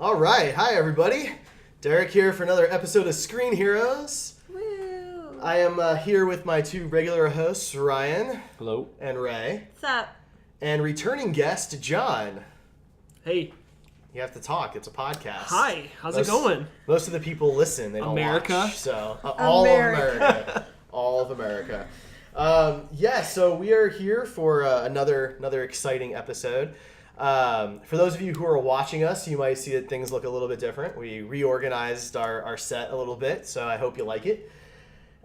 All right. Hi, everybody. Derek here for another episode of Screen Heroes. Woo! I am here with my two regular hosts, Ryan. Hello. And Ray. What's up? And returning guest, John. Hey. You have to talk. It's a podcast. Hi. How's it going? Most of the people listen. They don't America. watch. So, all of America. All of America. So we are here for another exciting episode. For those of you who are watching us, you might see that things look a little bit different. We reorganized our set a little bit, so I hope you like it.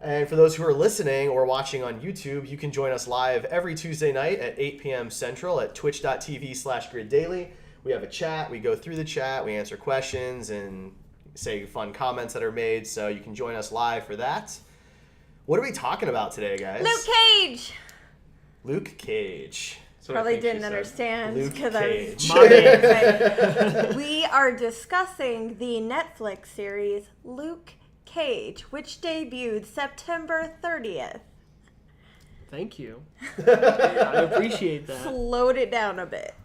And for those who are listening or watching on YouTube, you can join us live every Tuesday night at 8 p.m. Central at twitch.tv/griddaily. We have a chat. We go through the chat. We answer questions and say fun comments that are made, so you can join us live for that. What are we talking about today, guys? Luke Cage! Luke Cage. Probably didn't understand because I was My We are discussing the Netflix series Luke Cage, which debuted September 30th. Thank you. I appreciate that. Slowed it down a bit.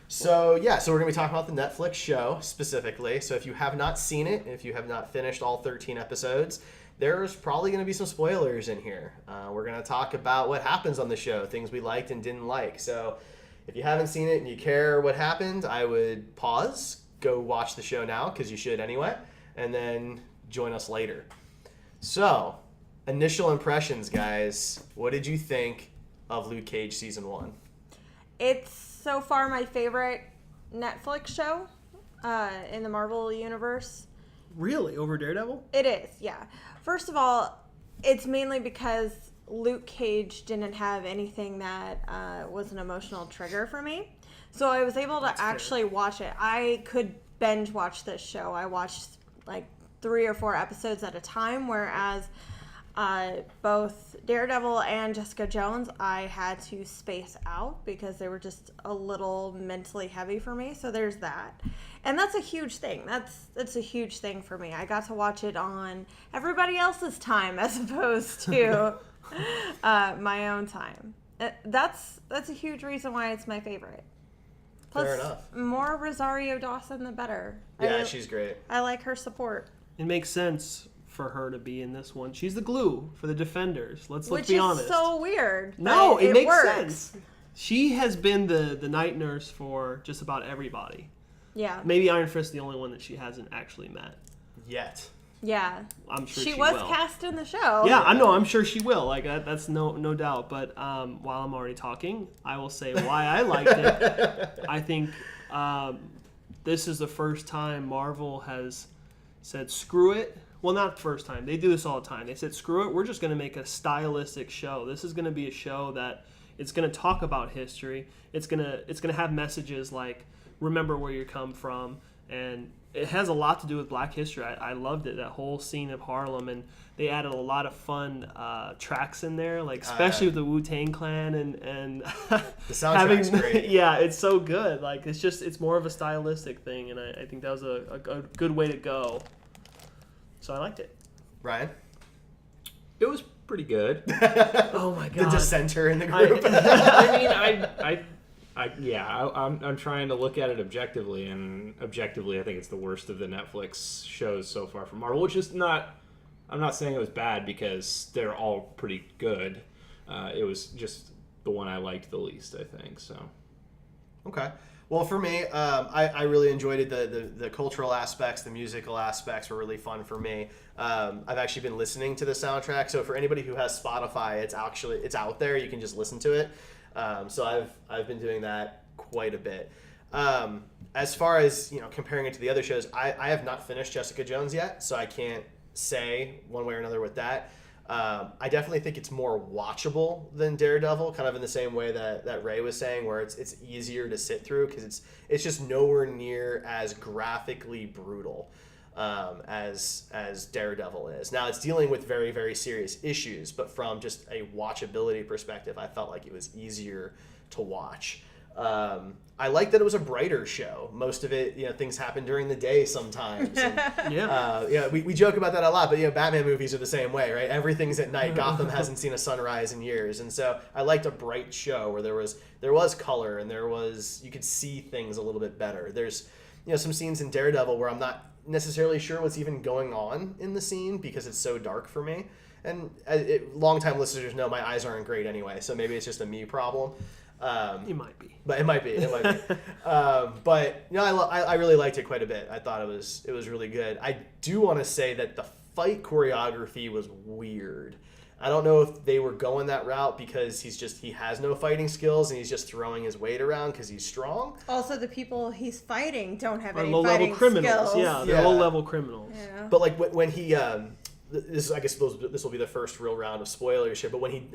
So we're going to be talking about the Netflix show specifically. So if you have not seen it, if you have not finished all 13 episodes, there's probably going to be some spoilers in here. We're going to talk about what happens on the show, things we liked and didn't like. So if you haven't seen it and you care what happened, I would pause, go watch the show now, because you should anyway, and then join us later. So, initial impressions, guys. What did you think of Luke Cage Season 1? It's so far my favorite Netflix show in the Marvel Universe. Really? Over Daredevil? It is, yeah. First of all, it's mainly because Luke Cage didn't have anything that was an emotional trigger for me. So I was able to actually watch it. I could binge watch this show. I watched like 3 or 4 episodes at a time, whereas both Daredevil and Jessica Jones, I had to space out because they were just a little mentally heavy for me. So there's that. And that's a huge thing. That's a huge thing for me. I got to watch it on everybody else's time as opposed to my own time. That's a huge reason why it's my favorite. Plus, Fair enough. More Rosario Dawson, the better. Yeah, she's great. I like her support. It makes sense for her to be in this one. She's the glue for the Defenders. Let's Which be is honest. so weird. No, but it makes works. sense. She has been the night nurse for just about everybody. Yeah. Maybe Iron Fist the only one that she hasn't actually met. Yet. Yeah. I'm sure she she was will. cast in the show. Yeah, I know. I'm sure she will. Like that's no doubt. But while I'm already talking, I will say why I liked it. I think this is the first time Marvel has said screw it. Well, not the first time. They do this all the time. They said screw it. We're just going to make a stylistic show. This is going to be a show that it's going to talk about history. It's going to have messages like remember where you come from, and it has a lot to do with Black history. I loved it, that whole scene of Harlem, and they added a lot of fun tracks in there, like especially with the Wu-Tang Clan and the soundtrack's great. Yeah, it's so good. Like it's more of a stylistic thing, and I think that was a good way to go. So I liked it. Ryan? It was pretty good. Oh my god, The dissenter in the group. I'm trying to look at it objectively, and objectively, I think it's the worst of the Netflix shows so far from Marvel. Which is not. I'm not saying it was bad because they're all pretty good. It was just the one I liked the least, I think. So. Okay. Well, for me, I really enjoyed it. The cultural aspects, the musical aspects were really fun for me. I've actually been listening to the soundtrack. So for anybody who has Spotify, it's out there. You can just listen to it. So I've been doing that quite a bit. As far as comparing it to the other shows, I have not finished Jessica Jones yet, so I can't say one way or another with that. I definitely think it's more watchable than Daredevil, kind of in the same way that Ray was saying, where it's easier to sit through because it's just nowhere near as graphically brutal as Daredevil is. Now, it's dealing with very, very serious issues, but from just a watchability perspective, I felt like it was easier to watch. I like that it was a brighter show. Most of it, things happen during the day sometimes. And, we joke about that a lot, but Batman movies are the same way, right? Everything's at night. Gotham hasn't seen a sunrise in years, and so I liked a bright show where there was color and you could see things a little bit better. There's some scenes in Daredevil where I'm not necessarily sure what's even going on in the scene because it's so dark for me. And longtime listeners know my eyes aren't great anyway, so maybe it's just a me problem. It might be. But it might be. But I really liked it quite a bit. I thought it was really good. I do want to say that the fight choreography was weird. I don't know if they were going that route because he has no fighting skills and he's just throwing his weight around because he's strong. Also, the people he's fighting don't have any low-level fighting criminals. skills. Yeah, they're low-level criminals. Yeah. But like when he I guess this will be the first real round of spoilers here, but when he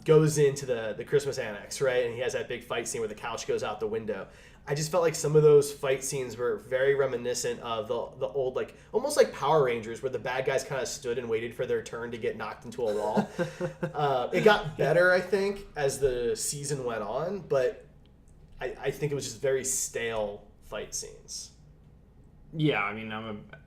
goes into the Christmas annex, right, and he has that big fight scene where the couch goes out the window, I just felt like some of those fight scenes were very reminiscent of the old, like almost like Power Rangers, where the bad guys kind of stood and waited for their turn to get knocked into a wall. It got better, I think, as the season went on, but I think it was just very stale fight scenes. Yeah, I mean,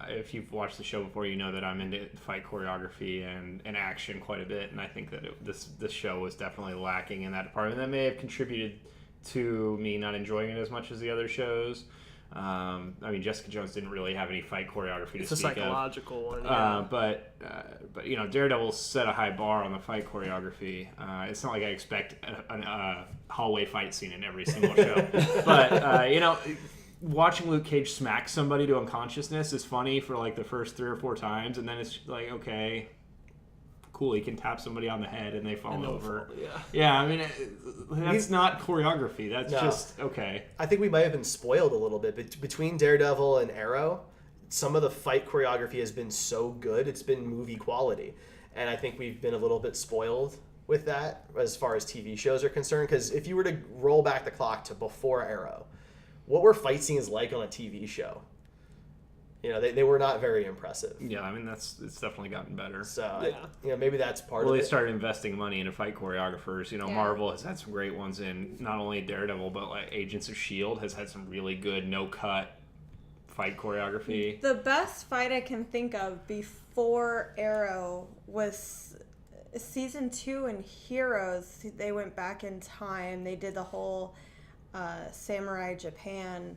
if you've watched the show before, you know that I'm into fight choreography and action quite a bit, and I think that this show was definitely lacking in that department. That may have contributed to me not enjoying it as much as the other shows. I mean, Jessica Jones didn't really have any fight choreography It's to a speak psychological one. of. But Daredevil set a high bar on the fight choreography. It's not like I expect a hallway fight scene in every single show, but watching Luke Cage smack somebody to unconsciousness is funny for like the first 3 or 4 times, and then it's like, okay, cool, he can tap somebody on the head and they fall over. Yeah, I mean, that's not choreography. That's just okay. I think we might have been spoiled a little bit between Daredevil and Arrow. Some of the fight choreography has been so good; it's been movie quality, and I think we've been a little bit spoiled with that as far as TV shows are concerned. Because if you were to roll back the clock to before Arrow, what were fight scenes like on a TV show? They were not very impressive. Yeah, I mean, it's definitely gotten better. So, maybe that's part of it. Well, they started investing money into fight choreographers. Marvel has had some great ones in not only Daredevil, but like Agents of S.H.I.E.L.D. has had some really good no-cut fight choreography. The best fight I can think of before Arrow was season 2 in Heroes. They went back in time. They did the whole Samurai Japan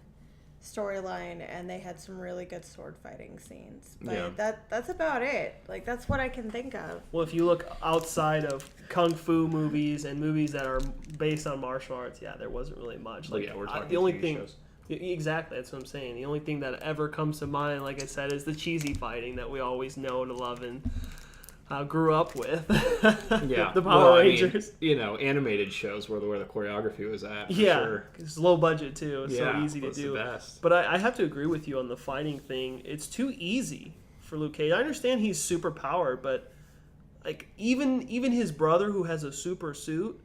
storyline, and they had some really good sword fighting scenes. But that's about it. Like, that's what I can think of. Well, if you look outside of kung fu movies and movies that are based on martial arts, there wasn't really much. Like, we're talking the only TV thing. shows. Exactly, that's what I'm saying. The only thing that ever comes to mind, like I said, is the cheesy fighting that we always know to love and grew up with. The Power Rangers. Animated shows where the choreography was at. Sure. It's low budget too. It's so easy to do. The best. But I have to agree with you on the fighting thing. It's too easy for Luke Cage. I understand he's super powered, but like even his brother, who has a super suit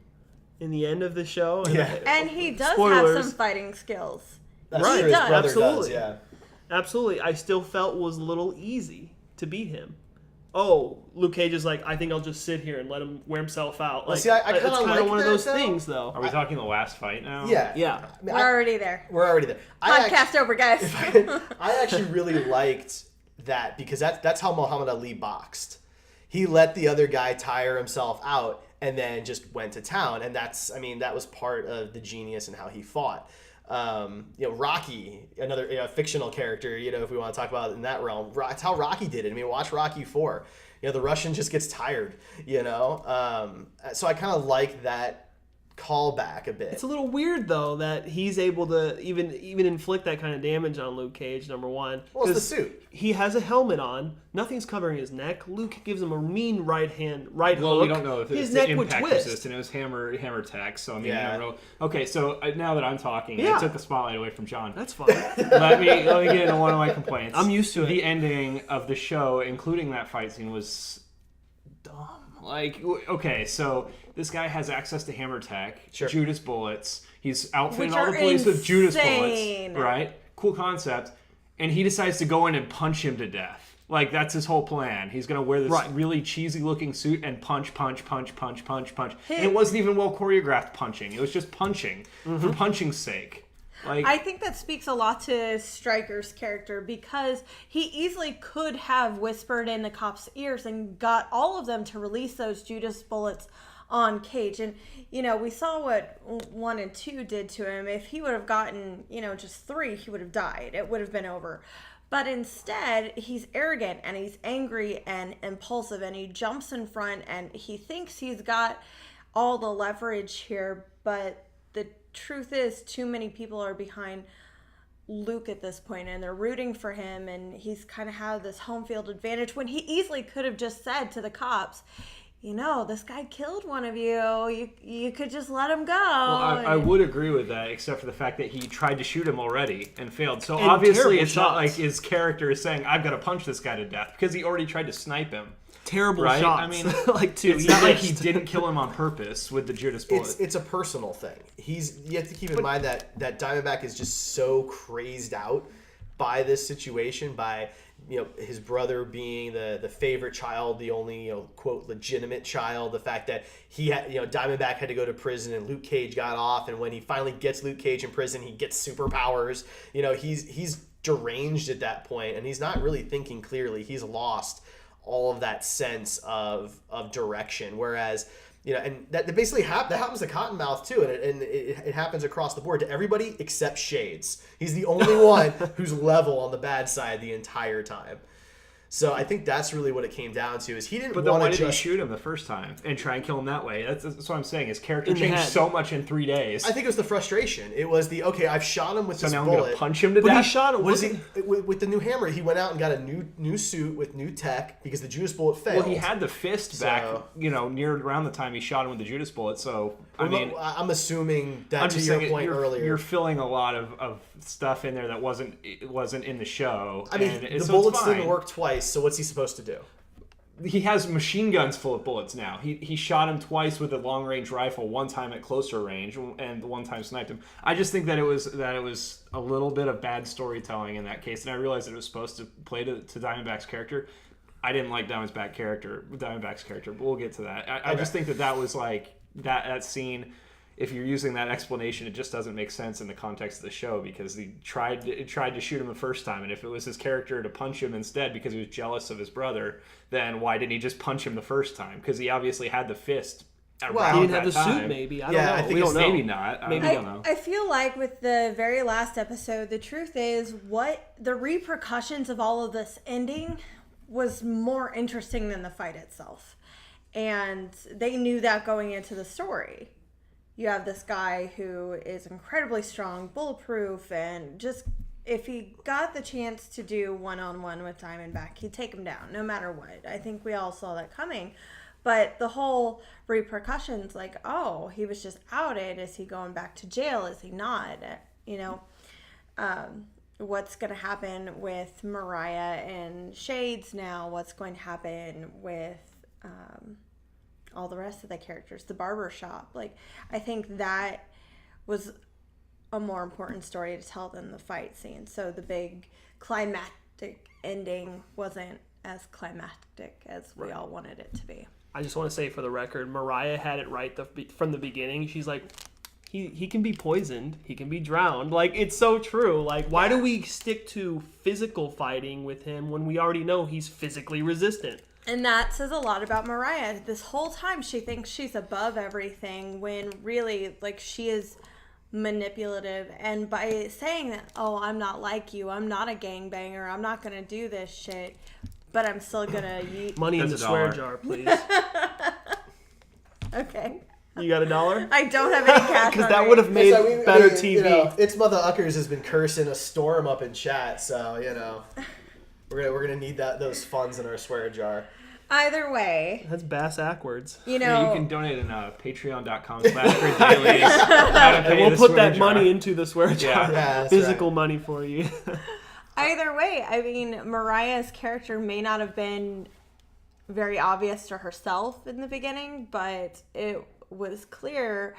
in the end of the show, and he does spoilers, have some fighting skills. That's right? True. His brother Absolutely, does, absolutely. I still felt was a little easy to beat him. Oh, Luke Cage is like, I think I'll just sit here and let him wear himself out. Well, see, I kinda it's kind like of one of that, those though. things, though. Are we talking the last fight now? Yeah. Yeah. We're already there. We're already there. Podcast over, guys. I actually really liked that because that's how Muhammad Ali boxed. He let the other guy tire himself out and then just went to town, and that was part of the genius in how he fought. Rocky, another fictional character, if we want to talk about it in that realm, it's how Rocky did it. I mean, watch Rocky 4. The Russian just gets tired, So I kind of like that callback a bit. It's a little weird though that he's able to even inflict that kind of damage on Luke Cage. Number one, well, it's the suit. He has a helmet on. Nothing's covering his neck. Luke gives him a mean right hook. Well, we don't know if his it's neck impact would twist. resistant. It was hammer tech. So I mean, Yeah. Okay, so now that I'm talking, I took the spotlight away from John. That's fine. let me get into one of my complaints. I'm used to it. The ending of the show, including that fight scene, was dumb. Like, okay, so this guy has access to hammer tech, Sure. Judas bullets. He's outfitting Which all the are police with Judas insane. bullets, right? Cool concept. And he decides to go in and punch him to death. Like, that's his whole plan. He's going to wear this Right. really cheesy-looking suit and punch. And it wasn't even well choreographed punching. It was just punching for punching's sake. Like, I think that speaks a lot to Stryker's character because he easily could have whispered in the cops' ears and got all of them to release those Judas bullets on Cage. And, we saw what 1 and 2 did to him. If he would have gotten, just 3, he would have died. It would have been over. But instead, he's arrogant and he's angry and impulsive and he jumps in front and he thinks he's got all the leverage here. But the truth is, too many people are behind Luke at this point and they're rooting for him. And he's kind of had this home field advantage when he easily could have just said to the cops, this guy killed one of you. You could just let him go. Well, I would agree with that, except for the fact that he tried to shoot him already and failed. So And obviously terrible it's not shots. like his character is saying, I've got to punch this guy to death, because he already tried to snipe him. Terrible Right? shots. I mean, like two. It's not like he didn't kill him on purpose with the Judas bullet. It's a personal thing. You have to keep in mind that Diamondback is just so crazed out by this situation, by his brother being the favorite child, the only quote legitimate child, the fact that he had Diamondback had to go to prison and Luke Cage got off, and when he finally gets Luke Cage in prison, he gets superpowers. He's deranged at that point, and he's not really thinking clearly. He's lost all of that sense of direction, whereas and that basically that happens to Cottonmouth too, and it happens across the board to everybody except Shades. He's the only one who's level on the bad side the entire time. So I think that's really what it came down to, is he didn't But then want why to did just he shoot him the first time and try and kill him that way? That's what I'm saying. His character In the changed head. so much in 3 days. I think it was the frustration. It was okay, I've shot him with So this now I'm bullet. going to punch him to But death? he shot him. What is he with the new hammer? He went out and got a new suit with new tech because the Judas bullet failed. Well, he had the fist back, near around the time he shot him with the Judas bullet. So, I mean, I'm assuming that I'm to just your saying point earlier. you're filling a lot of stuff in there that wasn't in the show. I mean, and the so it's bullets fine. didn't work twice, so what's he supposed to do? He has machine guns full of bullets now. He shot him twice with a long range rifle, one time at closer range, and one time sniped him. I just think that it was a little bit of bad storytelling in that case, and I realized that it was supposed to play to Diamondback's character. I didn't like Diamondback's character, but we'll get to that. I just think that was like that scene. If you're using that explanation, it just doesn't make sense in the context of the show, because he tried to shoot him the first time, and if it was his character to punch him instead because he was jealous of his brother, then why didn't he just punch him the first time? Because he obviously had the fist. Well, He didn't have the that time. suit, maybe. I Yeah, don't I know. think We don't it's know. Maybe not. Maybe. I don't know. I feel like with the very last episode, the truth is what the repercussions of all of this ending was more interesting than the fight itself. And they knew that going into the story. You have this guy who is incredibly strong, bulletproof, and just if he got the chance to do one-on-one with Diamondback, he'd take him down no matter what. I think we all saw that coming. But the whole repercussions, like, oh, he was just outed. Is he going back to jail? Is he not? What's going to happen with Mariah and Shades now? What's going to happen with all the rest of the characters? The barber shop. Like, I think that was a more important story to tell than the fight scene. So the big climactic ending wasn't as climactic as we all wanted it to be. I just want to say for the record, Mariah had it right from the beginning. She's like, he can be poisoned. He can be drowned. Like, it's so true. Like, why do we stick to physical fighting with him when we already know he's physically resistant? And that says a lot about Mariah. This whole time she thinks she's above everything when really, like, she is manipulative. And by saying that, oh, I'm not like you, I'm not a gangbanger, I'm not going to do this shit, but I'm still going to... Money in the That's a swear dollar. jar, please. Okay. You got $1? I don't have any cash Because on that me. would have made So, better TV. It's Mother Uckers has been cursing a storm up in chat, so we're gonna need those funds in our swear jar. Either way, That's bass backwards. you know... Yeah, you can donate in patreon.com/griddaily. And we'll put that money into the swear jar. Yeah. that's Physical right. money for you. Either way, I mean, Mariah's character may not have been very obvious to herself in the beginning, but it was clear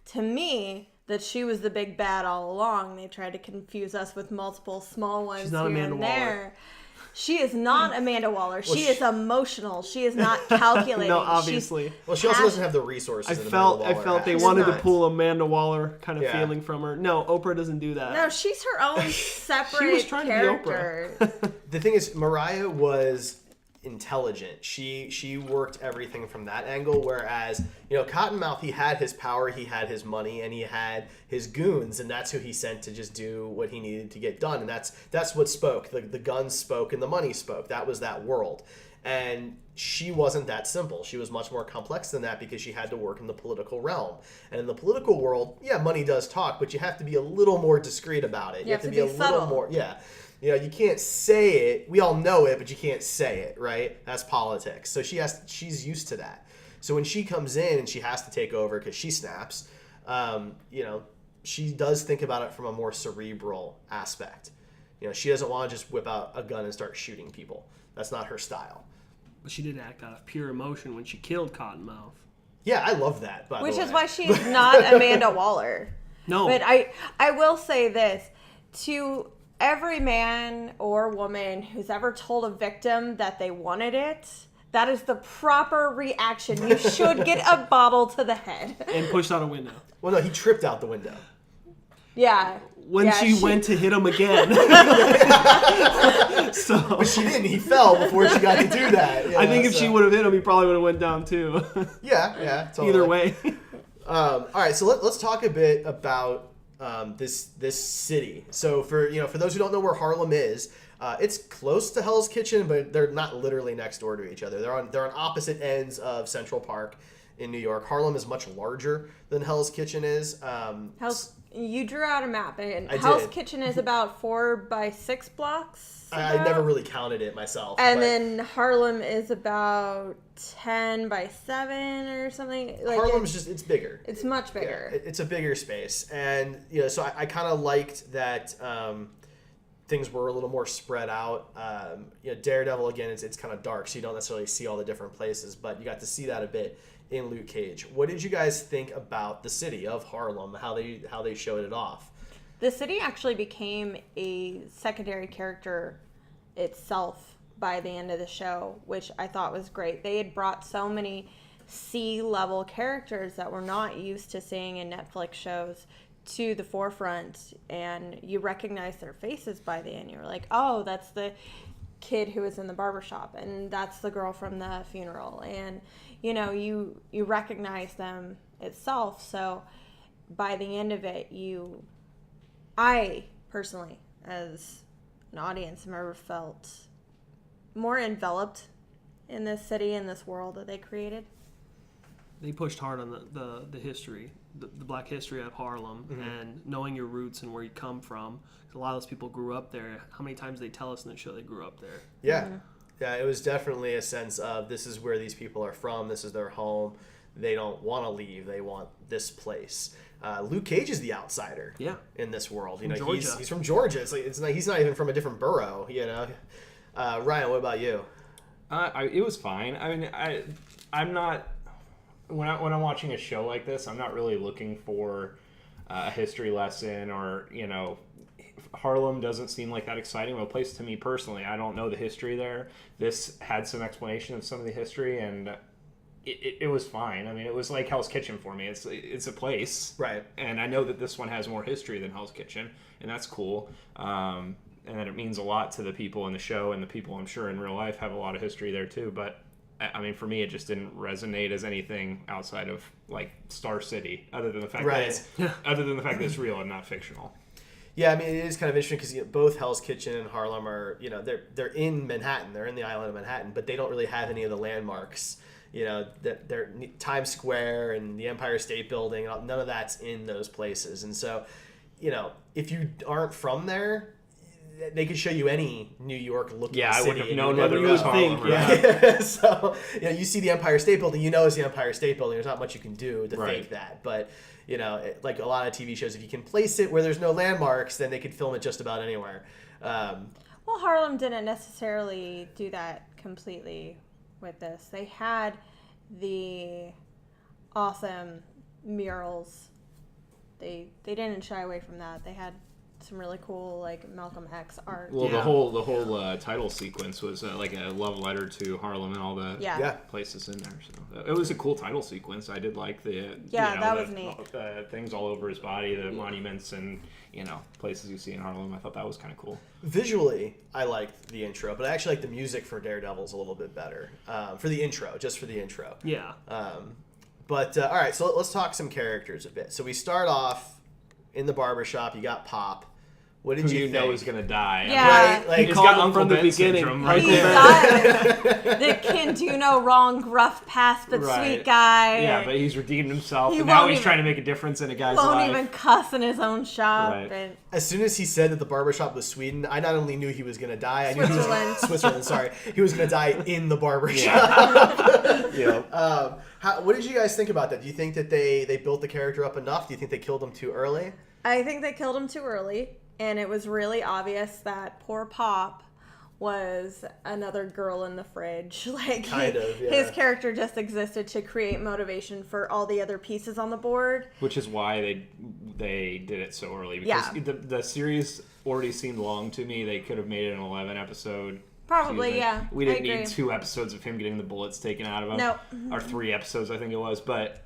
to me that she was the big bad all along. They tried to confuse us with multiple small ones She's not here Amanda and there. She is not Amanda Waller. Well, she is emotional. She is not calculating. No, obviously. Well, she also doesn't have the resources. I that felt Amanda Waller they has. wanted to Not. pull Amanda Waller kind of Yeah. feeling from her. No, Oprah doesn't do that. No, she's her own separate trying to be character. The thing is, Mariah was intelligent. She worked everything from that angle, whereas, you know, Cottonmouth, he had his power, he had his money, and he had his goons, and that's who he sent to just do what he needed to get done. And that's what spoke. The guns spoke and the money spoke. That was that world. And she wasn't that simple. She was much more complex than that because she had to work in the political realm. And in the political world, yeah, money does talk, but you have to be a little more discreet about it. You have to be a subtle. little more, yeah. You know, you can't say it. We all know it, but you can't say it, right? That's politics. So she's used to that. So when she comes in and she has to take over because she snaps, you know, she does think about it from a more cerebral aspect. You know, she doesn't want to just whip out a gun and start shooting people. That's not her style. But she did act out of pure emotion when she killed Cottonmouth. Yeah, I love that, by Which the is way. why she is not Amanda Waller. No. But I will say this. To every man or woman who's ever told a victim that they wanted it, that is the proper reaction. You should get a bottle to the head. And pushed out a window. Well, no, he tripped out the window. Yeah. When Yeah, she went to hit him again. So But she didn't. He fell before she got to do that. I think if she would have hit him, he probably would have went down too. Yeah, totally. Either way. All right, so let's talk a bit about this city. So for those who don't know where Harlem is, it's close to Hell's Kitchen, but they're not literally next door to each other. They're on opposite ends of Central Park in New York. Harlem is much larger than Hell's Kitchen is. You drew out a map, and I Hell's did. Kitchen is about 4 by 6 blocks. I never really counted it myself. And but then Harlem is about 10 by 7 or something. Like Harlem's it's bigger. it's much Yeah, bigger. it's a bigger space, and so I kind of liked that things were a little more spread out. Daredevil again, it's kind of dark, so you don't necessarily see all the different places, but you got to see that a bit in Luke Cage. What did you guys think about the city of Harlem? How they showed it off? The city actually became a secondary character itself by the end of the show, which I thought was great. They had brought so many C-level characters that we're not used to seeing in Netflix shows to the forefront, and you recognize their faces by the end. You're like, oh, that's the kid who was in the barbershop, and that's the girl from the funeral, and you recognize them itself. So by the end of it, I personally, as an audience, member, felt more enveloped in this city and this world that they created. They pushed hard on the history, the black history of Harlem, and knowing your roots and where you come from. 'Cause a lot of those people grew up there. How many times they tell us in the show they grew up there? Yeah. Yeah, it was definitely a sense of this is where these people are from. This is their home. They don't want to leave. They want this place. Luke Cage is the outsider. Yeah. In this world, Georgia. he's from Georgia. He's not even from a different borough. Ryan, what about you? It was fine. I mean, I'm not when I'm watching a show like this, I'm not really looking for a history lesson or Harlem doesn't seem like that exciting of a place to me personally. I don't know the history there. This had some explanation of some of the history, and it was fine. I mean, it was like Hell's Kitchen for me. It's a place, Right? And I know that this one has more history than Hell's Kitchen, and that's cool. And that it means a lot to the people in the show, and the people I'm sure in real life have a lot of history there too. But I mean, for me, it just didn't resonate as anything outside of like Star City, other than the fact that it's real and not fictional. Yeah, I mean, it is kind of interesting because both Hell's Kitchen and Harlem are, they're in Manhattan. They're in the island of Manhattan, but they don't really have any of the landmarks. That they're Times Square and the Empire State Building. None of that's in those places. And so, if you aren't from there, they could show you any New York looking city. I wouldn't have known and whether you it was would Harlem or not. Yeah. So, you see the Empire State Building, it's the Empire State Building. There's not much you can do to fake that. But, like a lot of TV shows, if you can place it where there's no landmarks, then they could film it just about anywhere. Well, Harlem didn't necessarily do that completely with this. They had the awesome murals. They didn't shy away from that. They had some really cool like Malcolm X art. Well, Yeah. the whole title sequence was like a love letter to Harlem and all the Yeah. places in there. So it was a cool title sequence. I did like the that was neat. Things all over his body, the monuments and places you see in Harlem. I thought that was kind of cool. Visually, I liked the intro, but I actually like the music for Daredevil's a little bit better. For the intro, just for the intro. Yeah. But all right, so let's talk some characters a bit. So we start off in the barbershop. You got Pop. What did Who you you know think? is gonna die. Yeah. Right? Like, He He's called got him Uncle from the Ben beginning. syndrome right He's there. got the can do no wrong, rough past but Right. sweet guy. Yeah, but he's redeemed himself, He and now won't he's even- trying to make a difference in a guy's won't life. even cuss in his own shop. Right. And As soon as he said that the barbershop was Sweden, I not only knew he was going to die, I knew he was Switzerland. Switzerland. Sorry, he was going to die in the barbershop. Yeah. What did you guys think about that? Do you think that they built the character up enough? Do you think they killed him too early? I think they killed him too early, and it was really obvious that poor Pop was another girl in the fridge. Like Kind of, yeah. his character just existed to create motivation for all the other pieces on the board. Which is why they did it so early, because Yeah. the series already seemed long to me. They could have made it an 11 episode. Probably, season. yeah. We I didn't agree. need 2 episodes of him getting the bullets taken out of him. No. Or 3 episodes, I think it was. But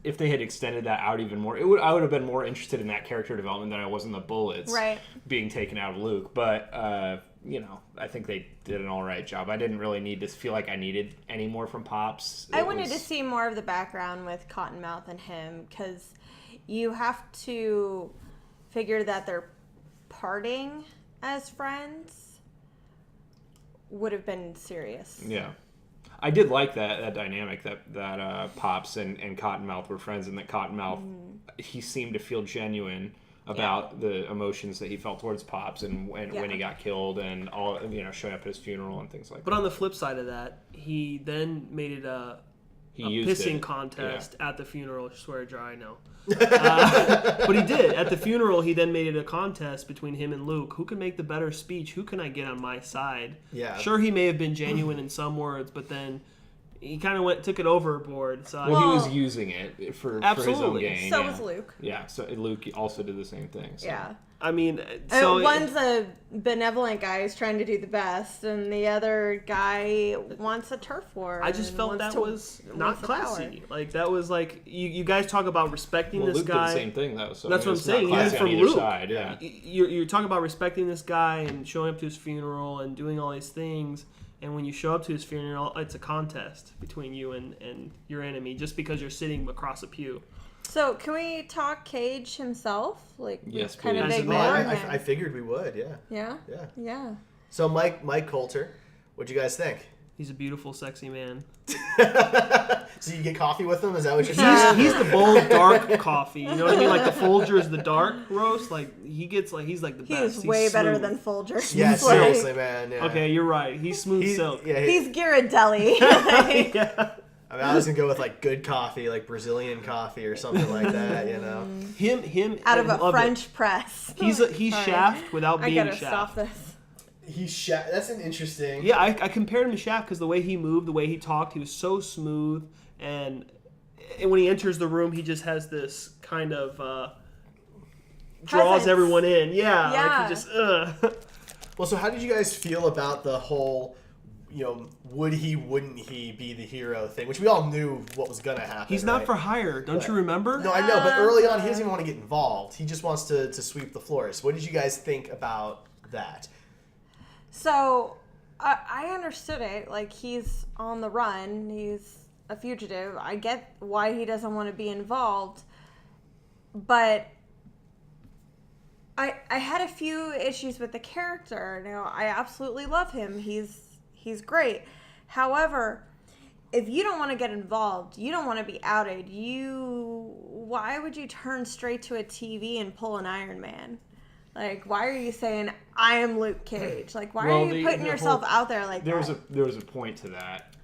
if they had extended that out even more, I would have been more interested in that character development than I was in the bullets Right. being taken out of Luke. But I think they did an all right job. I didn't really need to feel like I needed any more from Pops. I wanted to see more of the background with Cottonmouth and him, because you have to figure that they're parting as friends would have been serious. Yeah. I did like that dynamic that Pops and Cottonmouth were friends, and that Cottonmouth, he seemed to feel genuine about the emotions that he felt towards Pops and when he got killed and all, showing up at his funeral and things like But that. on the flip side of that, he then made it a He pissing it. contest at the funeral. Swear dry, no. But he did. At the funeral, he then made it a contest between him and Luke. Who can make the better speech? Who can I get on my side? Yeah. Sure, he may have been genuine in some words, but then he kind of took it overboard. So Well, he was Well, using it for his own absolutely. gain. So yeah. was Luke. Yeah, so Luke also did the same thing. So. Yeah. I mean, so One's a benevolent guy who's trying to do the best, and the other guy wants a turf war. I just and felt wants that to- was wants not the power. classy. Like that was like you guys talk about respecting Well, this Luke guy. did the same thing though. So That's what I'm it's not saying. Even classy on from either Luke, side. Yeah. You're talking about respecting this guy and showing up to his funeral and doing all these things. And when you show up to his funeral, it's a contest between you and your enemy just because you're sitting across a pew. So, can we talk Cage himself? Like, Yes, kind of please. As a ignore man. him. I figured we would. Yeah. Yeah. Yeah. Yeah. So Mike Colter, what'd you guys think? He's a beautiful, sexy man. So you get coffee with him? Is that what you're saying? He's the bold, dark coffee. You know what I mean? Like the Folger's the dark roast. Like he's like the He best. is way better smooth. than Folger. Yeah, He's like- seriously, man. Yeah. Okay, you're right. He's smooth silk. Yeah, He's griddaily. Yeah. I mean, I was gonna go with like good coffee, like Brazilian coffee or something like that. Him Out of I a love it. French press. He's Sorry. Shaft without I being gotta Shaft. stop this. That's an interesting. Yeah, I compared him to Shaft because the way he moved, the way he talked, he was so smooth. And when he enters the room, he just has this kind of draws Presence. everyone in. Yeah, Yeah. like he just. Well, so how did you guys feel about the whole, would he, wouldn't he be the hero thing, which we all knew what was gonna happen. He's not right? for hire. Don't Right. you remember? No, I know, but early on, he doesn't even want to get involved. He just wants to sweep the floors. What did you guys think about that? So, I understood it. Like, he's on the run. He's a fugitive. I get why he doesn't want to be involved. But I had a few issues with the character. I absolutely love him. He's great. However, if you don't want to get involved, you don't want to be outed, why would you turn straight to a TV and pull an Iron Man? Like, why are you saying, I am Luke Cage? Like, why Well, are you putting the yourself whole- out there like There that? was a point to that.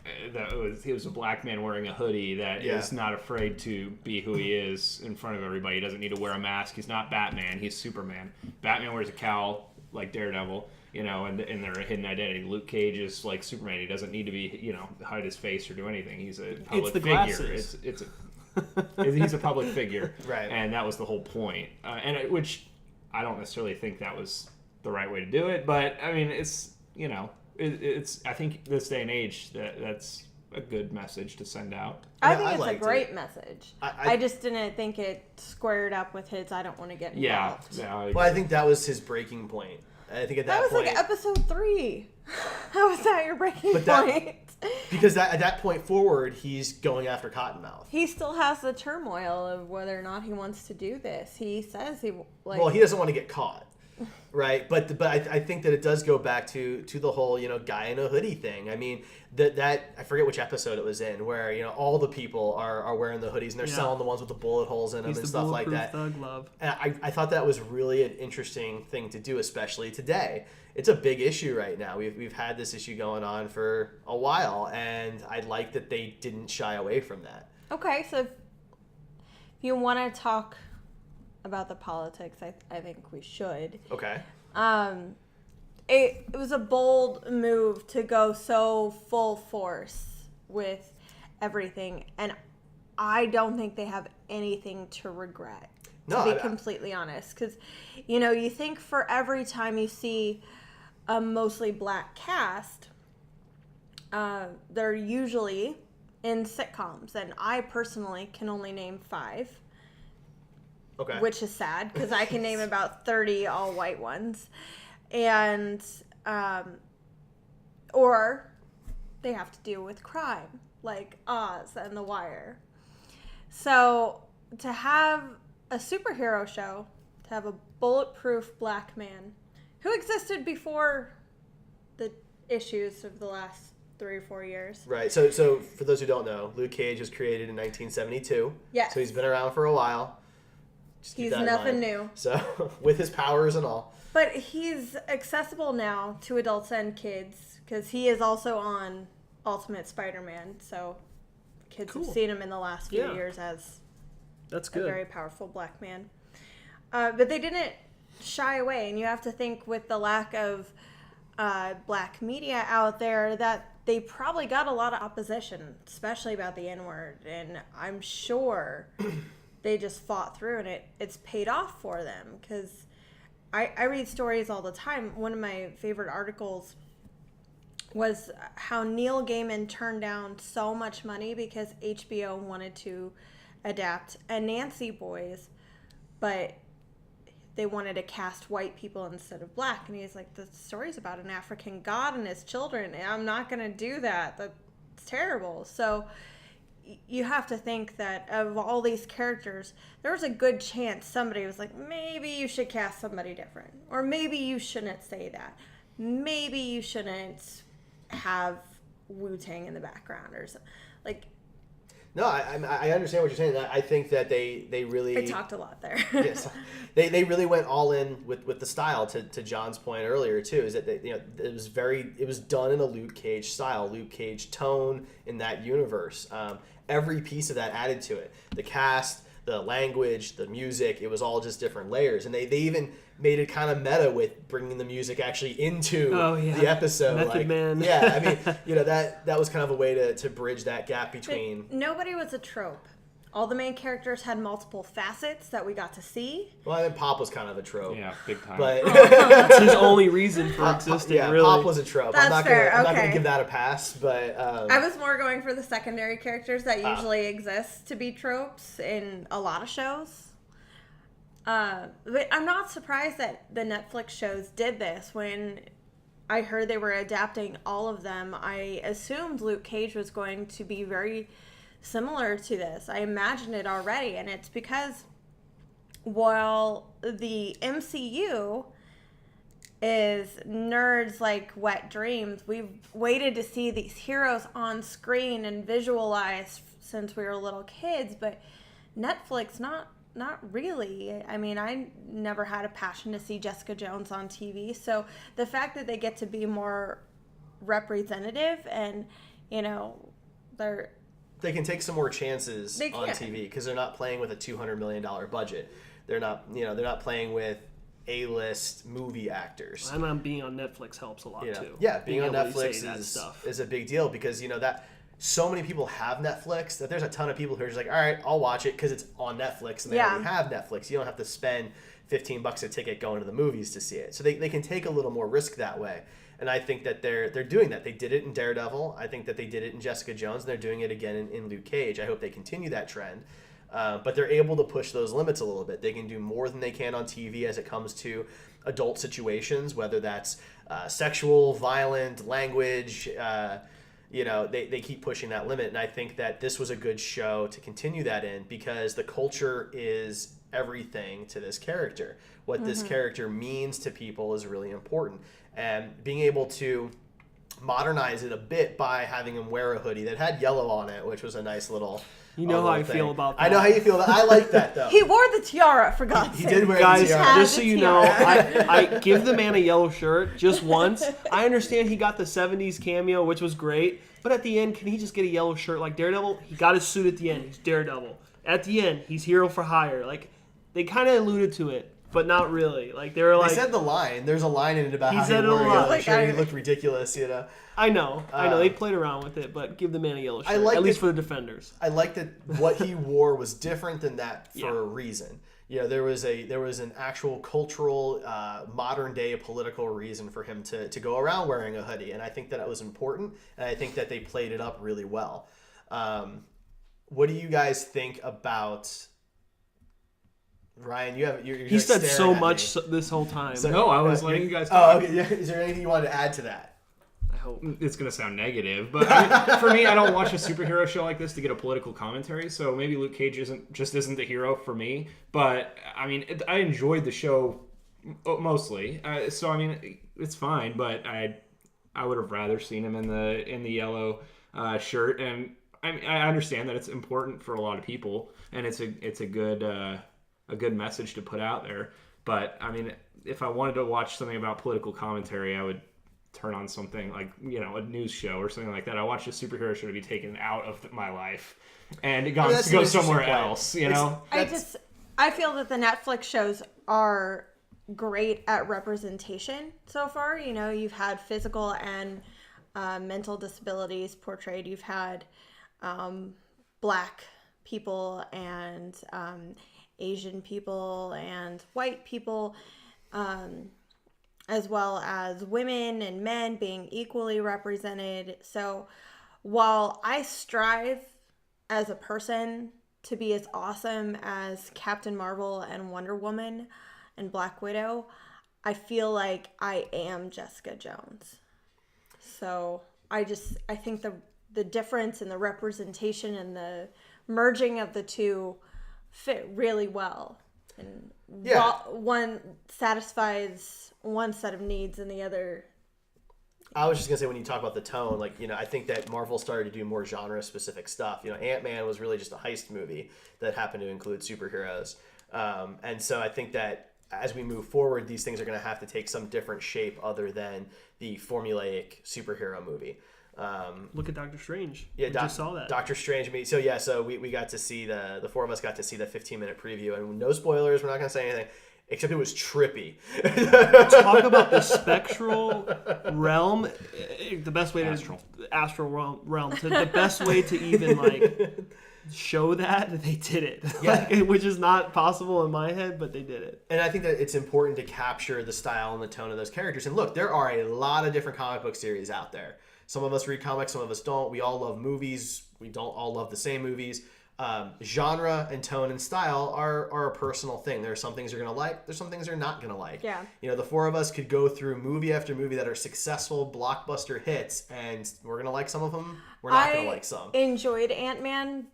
He was a black man wearing a hoodie that is not afraid to be who he is in front of everybody. He doesn't need to wear a mask. He's not Batman. He's Superman. Batman wears a cowl like Daredevil, and they're a hidden identity. Luke Cage is like Superman. He doesn't need to be, hide his face or do anything. He's a public the figure. glasses. It's He's a public figure, Right. And that was the whole point. Which I don't necessarily think that was the right way to do it, but I mean, it's it's. I think this day and age that's a good message to send out. I Yeah, think I it's a liked great it. message. I I just didn't think it squared up with his "I don't want to get involved." Yeah. Well, I think that was his breaking point. I think at That was point, like episode 3. How was that your breaking But that- point? because at that point forward, he's going after Cottonmouth. He still has the turmoil of whether or not he wants to do this. He says he like. Well, he doesn't want to get caught, right? But I think that it does go back to the whole guy in a hoodie thing. I mean that I forget which episode it was in where all the people are wearing the hoodies and they're Yeah. selling the ones with the bullet holes in them He's and the stuff like bulletproof that. thug love. And I thought that was really an interesting thing to do, especially today. It's a big issue right now. We've had this issue going on for a while, and I like that they didn't shy away from that. Okay, so if you want to talk about the politics, I think we should. Okay. It was a bold move to go so full force with everything, and I don't think they have anything to regret, No, to be I- completely honest. Because, you think for every time you see a mostly black cast, they're usually in sitcoms, and I personally can only name 5. Okay. Which is sad because I can name about 30 all white ones. And, or they have to deal with crime, like Oz and The Wire. So to have a superhero show, to have a bulletproof black man who existed before the issues of the last 3 or 4 years. Right. So for those who don't know, Luke Cage was created in 1972. Yes. So he's been around for a while. Just keep He's that in nothing mind. new. So with his powers and all. But he's accessible now to adults and kids because he is also on Ultimate Spider-Man. So kids Cool. have seen him in the last few Yeah. years as That's a good. very powerful black man. But they didn't shy away. And you have to think with the lack of black media out there that they probably got a lot of opposition, especially about the N-word. And I'm sure they just fought through and it's paid off for them because I read stories all the time. One of my favorite articles was how Neil Gaiman turned down so much money because HBO wanted to adapt A Nancy Boys, but they wanted to cast white people instead of black. And he's like, the story's about an African god and his children, and I'm not going to do that. That's terrible. So you have to think that of all these characters, there was a good chance somebody was like, maybe you should cast somebody different. Or maybe you shouldn't say that. Maybe you shouldn't have Wu-Tang in the background or something. Like, No, I understand what you're saying. I think that they really I talked a lot there. yes, they really went all in with the style. To John's point earlier too, is that it was done in a Luke Cage style, Luke Cage tone in that universe. Every piece of that added to it. The cast, the language, the music, it was all just different layers. And they even made it kind of meta with bringing the music actually into the episode. Method Man. Yeah, I mean, that was kind of a way to bridge that gap between. But nobody was a trope. All the main characters had multiple facets that we got to see. Well, I think Pop was kind of a trope. Yeah, big time. But That's his only reason for existing, yeah, really. Pop was a trope. That's I'm not fair, gonna okay. give that a pass, but I was more going for the secondary characters that usually exist to be tropes in a lot of shows. But I'm not surprised that the Netflix shows did this. When I heard they were adapting all of them, I assumed Luke Cage was going to be very similar to this. I imagined it already, and it's because while the MCU is nerds like wet dreams, we've waited to see these heroes on screen and visualized since we were little kids, but Netflix not really. I mean, I never had a passion to see Jessica Jones on TV, so the fact that they get to be more representative and they can take some more chances They on can. TV because they're not playing with a $200 million budget. They're not playing with A-list movie actors. And being on Netflix helps a lot too. Yeah, being on able to say Netflix that stuff. is a big deal because that so many people have Netflix that there's a ton of people who are just like, all right, I'll watch it because it's on Netflix and they already have Netflix. You don't have to spend $15 a ticket going to the movies to see it. So they can take a little more risk that way. And I think that they're doing that. They did it in Daredevil. I think that they did it in Jessica Jones, and they're doing it again in Luke Cage. I hope they continue that trend. But they're able to push those limits a little bit. They can do more than they can on TV as it comes to adult situations, whether that's sexual, violent, language. They keep pushing that limit. And I think that this was a good show to continue that in because the culture is everything to this character. What this character means to people is really important. And being able to modernize it a bit by having him wear a hoodie that had yellow on it, which was a nice little... You know how I feel about that. I know how you feel. I like that, though. He wore the tiara, for God's sake. He did wear Guys, the tiara. just so you know, I give the man a yellow shirt just once. I understand he got the 70s cameo, which was great. But at the end, can he just get a yellow shirt like Daredevil? He got his suit at the end. He's Daredevil. At the end, he's hero for hire. Like, they kind of alluded to it, but not really. Like, they were like... They said the line. There's a line in it about how he wore a yellow shirt. He looked ridiculous, you know? I know. They played around with it, but give the man a yellow shirt. At least for the Defenders. I like that what he wore was different than that for a reason. You know, there was an actual cultural, modern day political reason for him to go around wearing a hoodie, and I think that it was important, and I think that they played it up really well. What do you guys think about Ryan? He said so much this whole time. No, I was letting you guys talk. Oh, okay. Yeah. Is there anything you wanted to add to that? I hope. It's going to sound negative, but for me, I don't watch a superhero show like this to get a political commentary, so maybe Luke Cage isn't the hero for me, but, I mean, I enjoyed the show mostly, so, I mean, it's fine, but I would have rather seen him in the yellow shirt, and I understand that it's important for a lot of people, and it's a good message to put out there, but, I mean, if I wanted to watch something about political commentary, I would turn on something like, you know, a news show or something like that. I watched a superhero show to be taken out of my life and go somewhere else, you know? I feel that the Netflix shows are great at representation so far. You know, you've had physical and mental disabilities portrayed. You've had black people and Asian people and white people, as well as women and men being equally represented. So while I strive as a person to be as awesome as Captain Marvel and Wonder Woman and Black Widow, I feel like I am Jessica Jones. So I think the difference in the representation and the merging of the two fit really well. And one satisfies one set of needs and the other. I was just gonna say, when you talk about the tone, like, you know, I think that Marvel started to do more genre specific stuff. You know, Ant-Man was really just a heist movie that happened to include superheroes, and so I think that as we move forward, these things are gonna have to take some different shape other than the formulaic superhero movie. Look at Doctor Strange. Yeah, we just saw that. Doctor Strange. So we got to see the four of us got to see the 15-minute preview, and no spoilers. We're not gonna say anything, except it was trippy. Talk about the spectral realm. The best way astral realm. The best way to even like show that they did it. Yeah. Which is not possible in my head, but they did it. And I think that it's important to capture the style and the tone of those characters. And look, there are a lot of different comic book series out there. Some of us read comics, some of us don't. We all love movies. We don't all love the same movies. Genre and tone and style are a personal thing. There are some things you're going to like. There's some things you're not going to like. Yeah. You know, the four of us could go through movie after movie that are successful blockbuster hits, and we're going to like some of them. We're not going to like some. I enjoyed Ant-Man,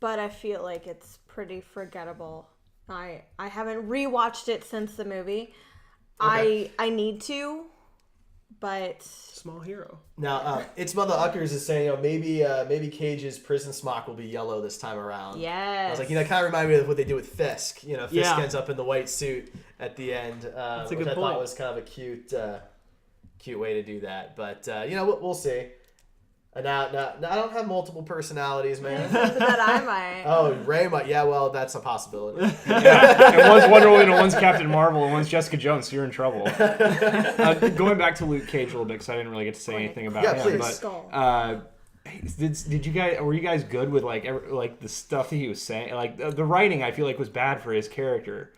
but I feel like it's pretty forgettable. I haven't rewatched it since the movie. Okay. I need to, but... Small hero. Now, It's Mother Uckers is saying, you know, maybe Cage's prison smock will be yellow this time around. Yes. I was like, you know, it kind of reminded me of what they do with Fisk. You know, Fisk ends up in the white suit at the end, That's a which good I point. thought was kind of a cute way to do that. But, you know, we'll see. Now, I don't have multiple personalities, man. That I might. Oh, Ray might. Yeah, well, that's a possibility. And one's Wonder Woman, and one's Captain Marvel, and one's Jessica Jones, so you're in trouble. Going back to Luke Cage a little bit, because I didn't really get to say anything about him. Please. But Did you guys were you guys good with like the stuff that he was saying? Like the writing, I feel like was bad for his character.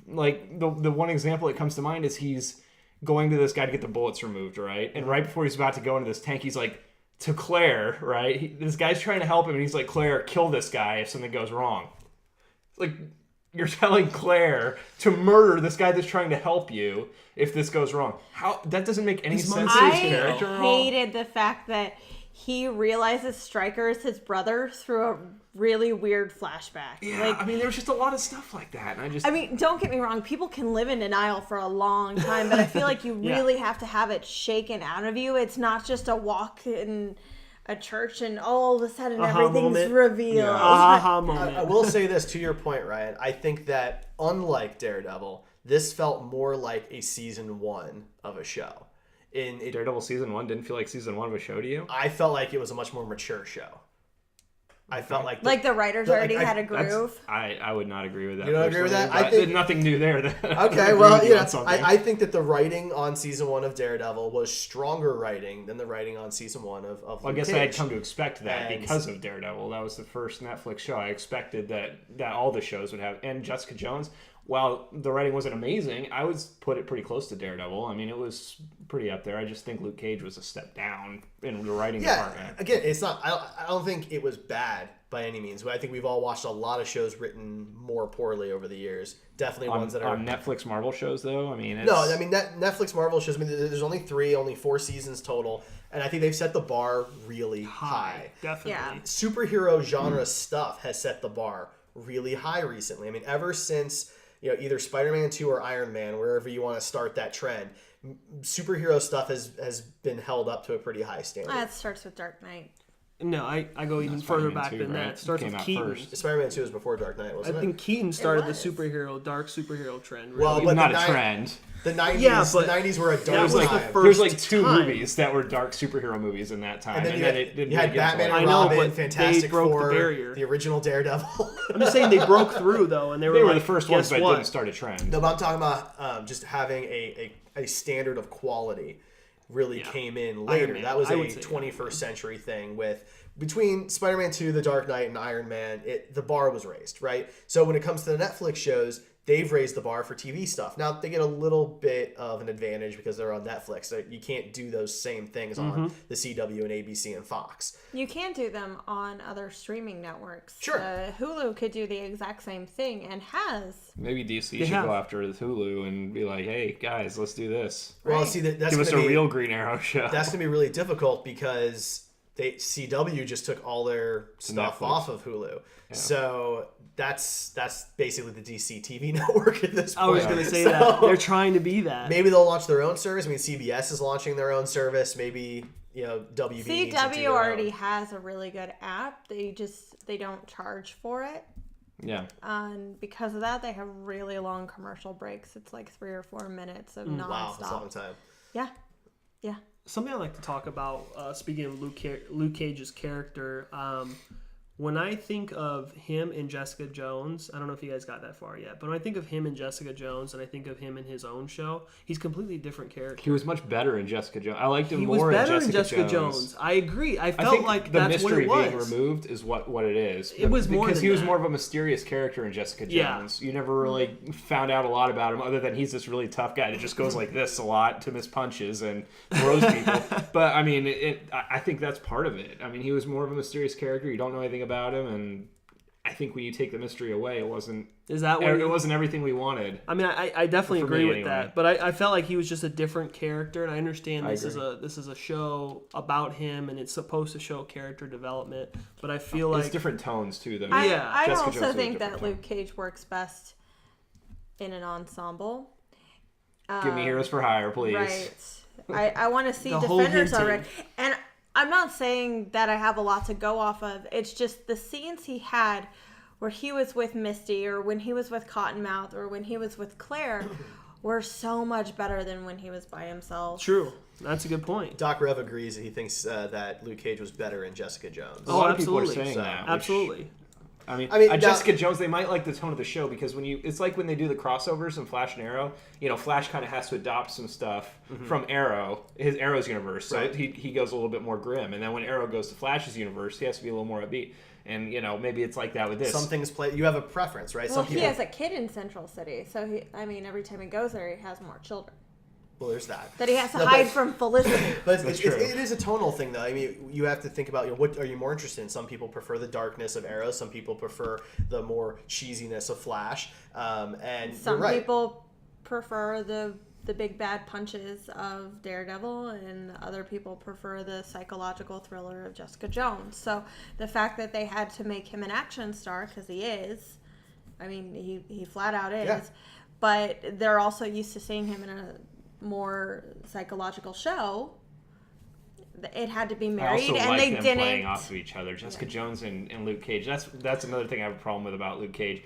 Like the one example that comes to mind is he's going to this guy to get the bullets removed, right? And right before he's about to go into this tank, he's like to Claire, right? This guy's trying to help him, and he's like, Claire, kill this guy if something goes wrong. It's like you're telling Claire to murder this guy that's trying to help you if this goes wrong. How that doesn't make any sense to his character at all. I hated the fact that he realizes Stryker is his brother through a really weird flashback. Yeah, I mean, there was just a lot of stuff like that. And I mean, don't get me wrong. People can live in denial for a long time, but I feel like you really have to have it shaken out of you. It's not just a walk in a church and all of a sudden everything's moment. revealed. Yeah. Aha moment. I will say this to your point, Ryan. I think that unlike Daredevil, this felt more like a season 1 of a show. Daredevil season 1 didn't feel like season 1 of a show to you? I felt like it was a much more mature show. I felt like the writers already had a groove. I would not agree with that. You don't agree with that? I think nothing new there. Okay, well, you know, I think that the writing on season 1 of Daredevil was stronger writing than the writing on season 1 of Well, I Luke guess Cage. I had come to expect that because of Daredevil. That was the first Netflix show. I expected that all the shows would have. And Jessica Jones, while the writing wasn't amazing, I would put it pretty close to Daredevil. I mean, it was pretty up there. I just think Luke Cage was a step down in the writing department. Again, it's not. I don't think it was bad by any means. I think we've all watched a lot of shows written more poorly over the years. Definitely ones that are on Netflix Marvel shows, though. I mean, Netflix Marvel shows. I mean, there's only 4 seasons total, and I think they've set the bar really high. Definitely. Yeah. Superhero genre stuff has set the bar really high recently. I mean, ever since either Spider-Man 2 or Iron Man, wherever you want to start that trend, superhero stuff has been held up to a pretty high standard. That starts with Dark Knight. No, I go even further Spider-Man back 2, than right? that. It starts Came with out Keaton. first. Spider-Man 2 was before Dark Knight, I wasn't it? think Keaton started the was. dark superhero trend. Really. Well, Well, but not the a trend. The 90s, Yeah, but the 90s were a that dark was like the time. first There's like 2 time. movies that were dark superhero movies in that time, And then it didn't you had really get Batman to and I know, Robin, but Fantastic they broke the Four, barrier. the original Daredevil. I'm just saying they broke through though, and they were They were like, the first ones, guess but it what? didn't start a trend. No, but I'm talking about just having a standard of quality really came in later. Iron Man, That was I a would say 21st century thing between Spider-Man 2, The Dark Knight, and Iron Man, the bar was raised, right? So when it comes to the Netflix shows, they've raised the bar for TV stuff. Now, they get a little bit of an advantage because they're on Netflix. So you can't do those same things on the CW and ABC and Fox. You can do them on other streaming networks. Sure. Hulu could do the exact same thing and has. Maybe DC They should have. go after Hulu and be like, "Hey guys, let's do this. Well, Right. see, that's Give us gonna a be, real Green Arrow show." That's going to be really difficult because CW just took all their stuff Netflix. off of Hulu. So that's basically the DC TV network at this point. I was going to say So that they're trying to be that. Maybe they'll launch their own service. I mean, CBS is launching their own service. Maybe, WB needs to do CW their already own. has a really good app. They don't charge for it. Yeah. And because of that, they have really long commercial breaks. It's like 3 or 4 minutes of nonstop. Wow, that's a long time. Yeah. Yeah. Something I'd like to talk about, speaking of Luke Cage's character, when I think of him and Jessica Jones, I don't know if you guys got that far yet, but when I think of him and Jessica Jones and I think of him in his own show, he's a completely different character. He was much better in Jessica Jones. I liked him He was more better in in Jessica Jones. I agree. I I felt think like the that's what mystery it was. being removed is what it is. It was more because than he was that. more of a mysterious character in Jessica Yeah. Jones. You never really found out a lot about him other than he's this really tough guy that just goes like this a lot to miss punches and throws people. But I mean, I think that's part of it. I mean, he was more of a mysterious character. You don't know anything about him, and I think when you take the mystery away, it wasn't. Is that what It wasn't everything we wanted. I mean, I definitely For me, agree with anyway. that, but I felt like he was just a different character, and I understand I this is a show about him, and it's supposed to show character development. But I feel like It's different tones too, though. Yeah. I Jessica also Jones is a think that different tone. Luke Cage works best in an ensemble. Give me Heroes for Hire, please. Right. I want to see The whole Defenders hinting. already. And I'm not saying that I have a lot to go off of. It's just the scenes he had where he was with Misty or when he was with Cottonmouth or when he was with Claire were so much better than when he was by himself. true. That's a good point. Doc Rev agrees that he thinks that Luke Cage was better in Jessica Jones. A lot of people are absolutely. saying that. which Absolutely. I mean, now- Jessica Jones, they might like the tone of the show because it's like when they do the crossovers in Flash and Arrow, Flash kind of has to adopt some stuff from Arrow's universe. So Right. he goes a little bit more grim. And then when Arrow goes to Flash's universe, he has to be a little more upbeat. And, maybe it's like that with this. Some things you have a preference, right? Well, Some he people, has a kid in Central City, so every time he goes there, he has more children well, there's that. that he has to No, hide but- from Felicity. But That's it true. is a tonal thing, though. I mean, you have to think about, what are you more interested in? Some people prefer the darkness of Arrow. Some people prefer the more cheesiness of Flash. And Some you're right. people prefer the big bad punches of Daredevil, and other people prefer the psychological thriller of Jessica Jones. So the fact that they had to make him an action star, because he is, I mean, he flat out is, Yeah. but they're also used to seeing him in a more psychological show. It had to be I married, also and like they them didn't. playing off of each other. Jessica Jones and Luke Cage. That's another thing I have a problem with about Luke Cage.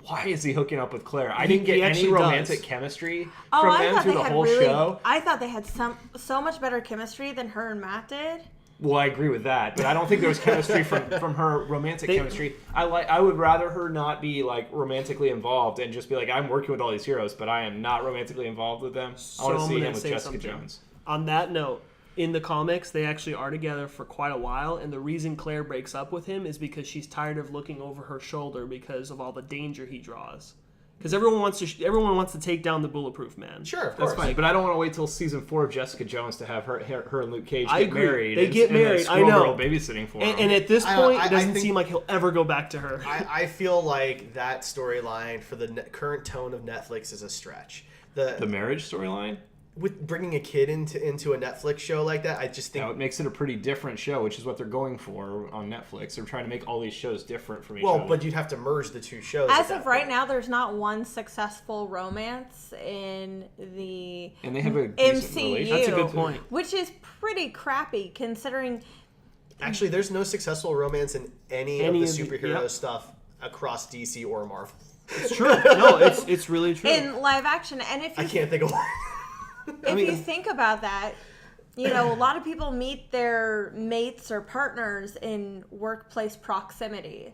Why is he hooking up with Claire? I didn't get he any actually romantic does. chemistry Oh, from I them thought through they the had whole really. show. I thought they had so much better chemistry than her and Matt did. Well, I agree with that, but I don't think there was chemistry from her romantic chemistry. I would rather her not be like romantically involved and just be like, I'm working with all these heroes, but I am not romantically involved with them. I want to I'm see gonna him with say Jessica something. Jones. On that note, in the comics, they actually are together for quite a while, and the reason Claire breaks up with him is because she's tired of looking over her shoulder because of all the danger he draws. Because everyone wants to take down the Bulletproof Man. Sure, of That's course. funny, but I don't want to wait till season 4 of Jessica Jones to have her and Luke Cage I get agree. married. They get and married, the I know. Squirrel Girl babysitting for him. And at this I- point, I it doesn't think- seem like he'll ever go back to her. I feel like that storyline for the current tone of Netflix is a stretch. the marriage storyline. With bringing a kid into a Netflix show like that, I just think Now, it makes it a pretty different show, which is what they're going for on Netflix. They're trying to make all these shows different from each other. but you'd have to merge the two shows. As at that of right point. now, there's not one successful romance in the And they have a decent MCU. relationship. That's a good point. Which is pretty crappy considering. Actually, there's no successful romance in any of the superhero yep. stuff across DC or Marvel. It's true. No, it's really true. In live action, and if I you can't think of one. if you think about that, a lot of people meet their mates or partners in workplace proximity.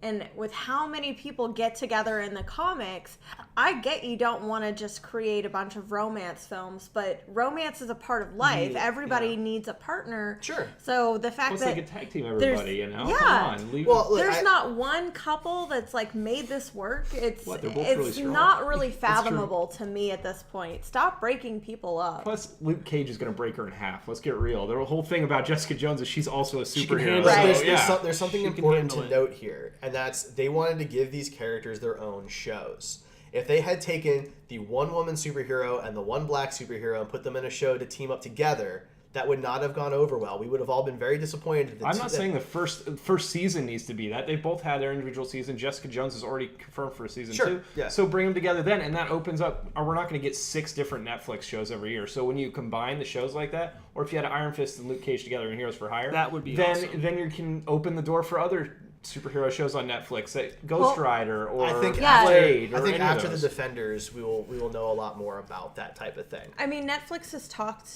And with how many people get together in the comics, I get you don't want to just create a bunch of romance films, but romance is a part of life. Everybody needs a partner. Sure. So the fact It's that like a tag team, everybody, yeah. Come on. Leave Well, look, there's not one couple that's like made this work. It's What, they're both really it's strong. not really fathomable to me at this point. Stop breaking people up. Plus, Luke Cage is going to break her in half. Let's get real. The whole thing about Jessica Jones is she's also a can superhero. handle Right. it. So, There's something She can important to handle it. note here, and that's they wanted to give these characters their own shows. If they had taken the one woman superhero and the one black superhero and put them in a show to team up together, that would not have gone over well. We would have all been very disappointed. I'm not saying the first season needs to be that. They both had their individual season. Jessica Jones is already confirmed for season 2. Yeah. So bring them together then, and that opens up. Or we're not going to get 6 different Netflix shows every year. So when you combine the shows like that, or if you had Iron Fist and Luke Cage together in Heroes for Hire, That would be then awesome. then you can open the door for other superhero shows on Netflix, like Ghost Rider or I think Blade. I or think any of after the those. Defenders, we will know a lot more about that type of thing. I mean, Netflix has talked.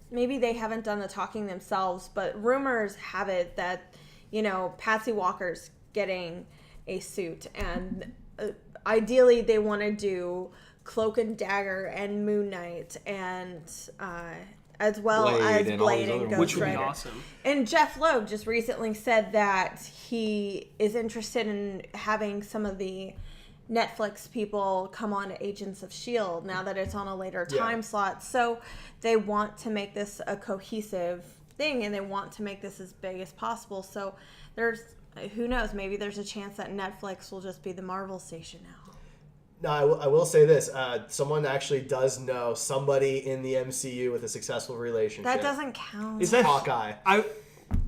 Maybe they haven't done the talking themselves, but rumors have it that, Patsy Walker's getting a suit, and ideally they want to do Cloak and Dagger and Moon Knight, and as well Blade as and all Blade these other and ones. Ghost Which would be Rider. awesome. And Jeff Loeb just recently said that he is interested in having some of the Netflix people come on to Agents of S.H.I.E.L.D. now that it's on a later time slot. So they want to make this a cohesive thing, and they want to make this as big as possible. So who knows, maybe there's a chance that Netflix will just be the Marvel station now. No, I will say this. Someone actually does know somebody in the MCU with a successful relationship. That doesn't count. Is that Hawkeye.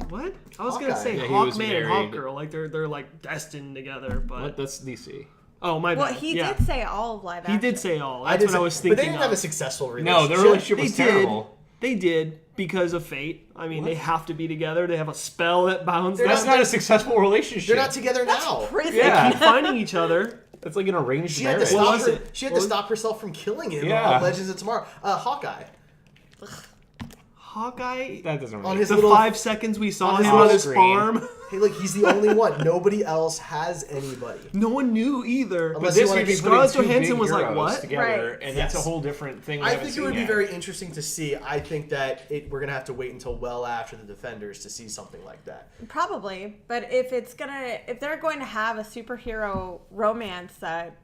What? I was gonna Hawkeye. say Yeah, he was Hawkman and married. Hawkgirl, like they're like destined together, but What? That's DC. oh my well, bad. he yeah. did say all of live action. He did say all. I That's did what say- I was thinking. But they didn't have of. a successful relationship. No, their relationship They was did. terrible. They did because of fate. I mean, they have to be together. They have a spell that bounds them. That's not a successful relationship. They're not together now. Prison. Yeah. Keep finding each other. That's like an arranged She had to marriage. What stop was her, it? She had What to was- stop herself from killing him Yeah. on Legends of Tomorrow. Hawkeye. Hawkeye. That doesn't On really. his The little 5 seconds we saw on his him on little his screen. farm. Hey, look, he's the only one. Nobody else has anybody. No one knew either. Unless But you this wanna would be be Scarlett putting two Johansson big was like, heroes what? together, Right. and that's a Yes. whole different thing. We I haven't think it seen would be yet. very interesting to see. I think that we're gonna have to wait until well after the Defenders to see something like that. Probably, but if they're going to have a superhero romance that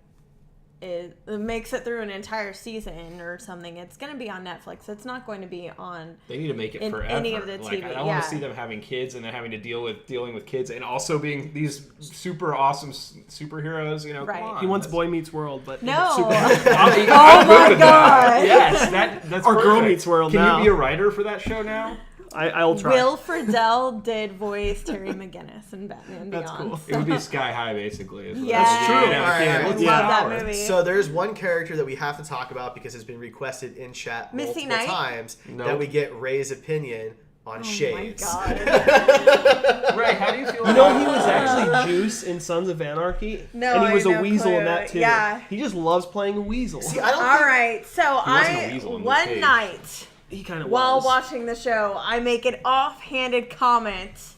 makes it through an entire season or something, it's going to be on Netflix. It's not going to be on. They need to make it in forever. any of the like, TV, I don't want to see them having kids and then having to dealing with kids and also being these super awesome superheroes. You know, Right. come on. He wants That's- Boy Meets World, but No. super. I'm Oh good my with that. God. Yes, that's Or Girl perfect. Meets World Can now. you be a writer for that show now? I'll try. Will Friedle did voice Terry McGinnis in Batman That's Beyond. cool. It would be Sky High, basically. is what Yeah. that's true. You know, All right, kid, all right. what's I the love that power? movie. So there's one character that we have to talk about because it's been requested in chat Missy multiple Knight? times Nope. that we get Ray's opinion on Shades. Oh my God. Ray, how do you feel You know, about he was actually Juice in Sons of Anarchy. No, and he I was have a no weasel in clue. that too. Yeah. He just loves playing a weasel. See, I don't All think right, so wasn't a weasel in Luke one Cage. night He kind of while was. watching the show, I make an offhanded comment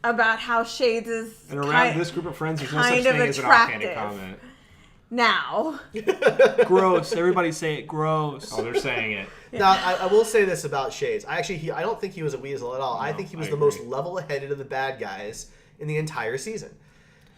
about how Shades is And around ki- this group of friends, there's no such kind of thing as an offhanded attractive. comment. now. Gross. Everybody say it. Gross. Oh, they're saying it. Now, I will say this about Shades. I don't think he was a weasel at all. I No, think he was I the agree. most level-headed of the bad guys in the entire season.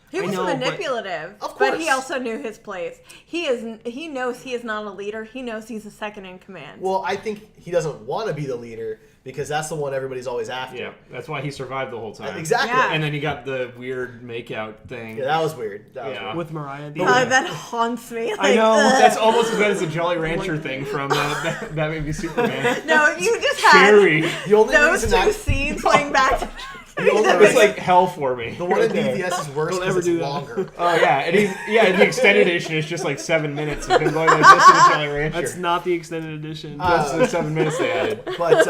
He I was know, but- manipulative, Of but he course. also knew his place. He knows he is not a leader. He knows he's a second in command. Well, I think he doesn't want to be the leader because that's the one everybody's always after. Yeah, that's why he survived the whole time. Exactly. Yeah. And then he got the weird makeout thing. Yeah, that was weird. That was Yeah. weird. With Mariah. The That haunts me. Like, I know. ugh. That's almost as bad as the Jolly Rancher thing from that maybe Superman. No, you just had Cherry. The only those reason two that scenes playing back to the only It's reason- like hell for me. the one in Right there. BVS is worse Don't because ever it's do that. longer. Oh yeah, and the extended edition is just like 7 minutes of him going like this to the Jolly Rancher. That's not the extended edition. That's the 7 minutes they added. But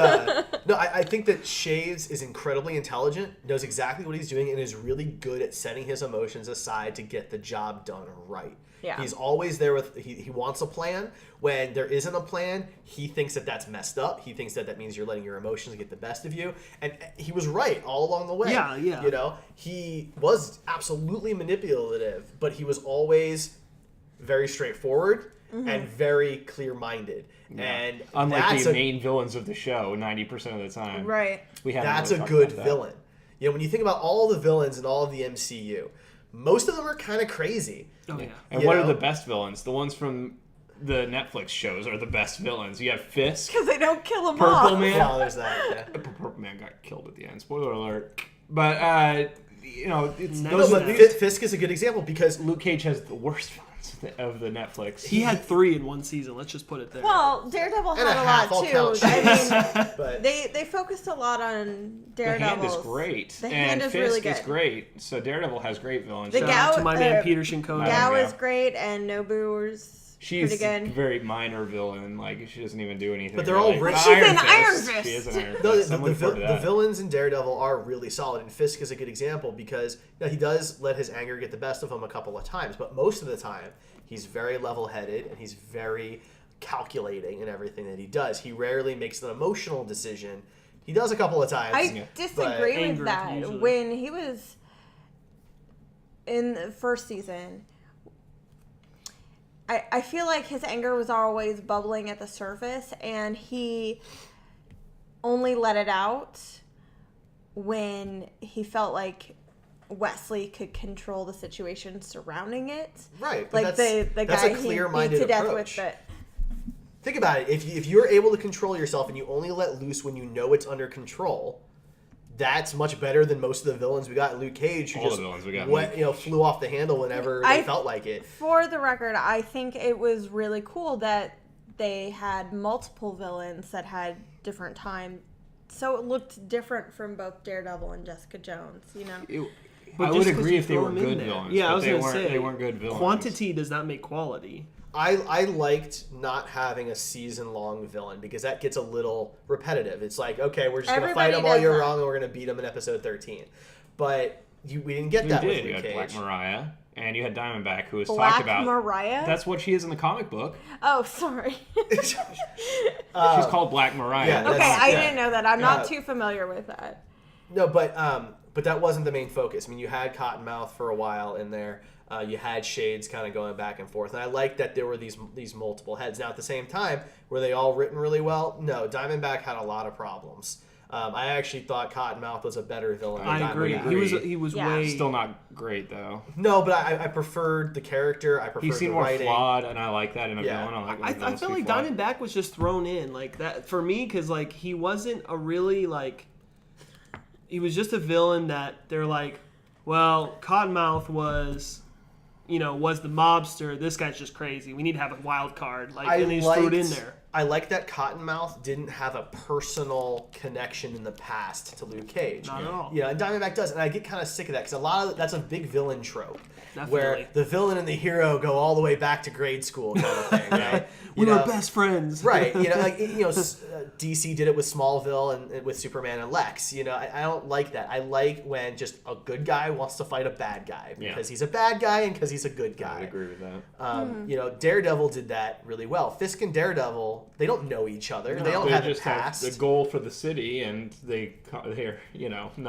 no, I think that Shades is incredibly intelligent, knows exactly what he's doing, and is really good at setting his emotions aside to get the job done right. Yeah. He's always there with he wants a plan. When there isn't a plan, he thinks that that's messed up. He thinks that means you're letting your emotions get the best of you. And he was right all along the way. Yeah, yeah. You know, he was absolutely manipulative, but he was always very straightforward and very clear-minded. And Unlike that's the a main villains of the show, 90% of the time. right. We haven't that's really a talked good about that. villain. You know, when you think about all the villains in all of the MCU, most of them are kind of crazy. Oh, yeah. And You what know? are the best villains? The ones from the Netflix shows are the best villains. You have Fisk, Because they don't kill him Purple off. Man. Yeah, there's that. Yeah. Purple Man got killed at the end. Spoiler alert. But you know, it's No, No, those but are Fisk is a good example because Luke Cage has the worst villains of the Netflix. He had 3 in one season. Let's just put it there. Well, Daredevil And had a a half, lot I'll too. count I mean, but they focused a lot on the Hand Daredevil. is great. The and Hand is Fisk really is good. great. So Daredevil has great villains. The Shout Gal- out to my man uh, Peter Shinkoda. Gao Yeah. is great, and Nobu was She's pretty a good. very minor villain. Like she doesn't even do anything. But they're all really. rich. But she's in Iron Fist. She is an Iron No, Fist. I'm looking forward to the that. villains in Daredevil are really solid, and Fisk is a good example because he does let his anger get the best of him a couple of times, but most of the time he's very level-headed and he's very calculating in everything that he does. He rarely makes an emotional decision. He does a couple of times. I disagree with Anger, that. usually. When he was in the first season, I feel like his anger was always bubbling at the surface, and he only let it out when he felt like Wesley could control the situation surrounding it. Right, but Like that's the that's guy a he beat clear-minded to death approach. with. But Think about it. If you're able to control yourself and you only let loose when you know it's under control, that's much better than most of the villains we got in Luke Cage, who All the just villains we got in flew off the handle whenever I- they felt like it. for the record, I think it was really cool that they had multiple villains that had different time. So it looked different from both Daredevil and Jessica Jones, you know? But I just would 'cause agree you if they throw were them in good there. villains. Yeah, but I was they gonna weren't, say they weren't good villains. Quantity does not make quality. I liked not having a season-long villain because that gets a little repetitive. It's like, okay, we're just going to fight Everybody them all does year that. round and we're going to beat them in episode 13. But we didn't get We that with did. You Luke had Black Cage. Mariah, and you had Diamondback, who was Black talked about. Mariah? That's what she is in the comic book. Oh, sorry. She's called Black Mariah. Yeah, Okay, that's- I yeah. didn't know that. I'm not too familiar with that. No, but that wasn't the main focus. I mean, you had Cottonmouth for a while in there. You had Shades kind of going back and forth, and I like that there were these multiple heads. Now, at the same time, were they all written really well? No, Diamondback had a lot of problems. I actually thought Cottonmouth was a better villain than I agree. Diamondback. He was Yeah. way Still not great, though. No, but I preferred the character. I preferred He seemed the more writing. flawed, and I like that in a Yeah. villain. I like when I villains feel be like flawed. Diamondback was just thrown in like that for me because like he wasn't a really like he was just a villain that they're like, well, Cottonmouth was, was the mobster. This guy's just crazy. We need to have a wild card. Like, and they just threw it in there. I like that Cottonmouth didn't have a personal connection in the past to Luke Cage. Not at all. Yeah, and Diamondback does, and I get kind of sick of that because that's a big villain trope, Definitely. where the villain and the hero go all the way back to grade school kind of thing. Right? We were best friends. Right, DC did it with Smallville and with Superman and Lex. I don't like that. I like when just a good guy wants to fight a bad guy because he's a bad guy and because he's a good guy. I agree with that. Daredevil did that really well. Fisk and Daredevil, they don't know each other. They don't They have a just have past. the goal for the city, and they're not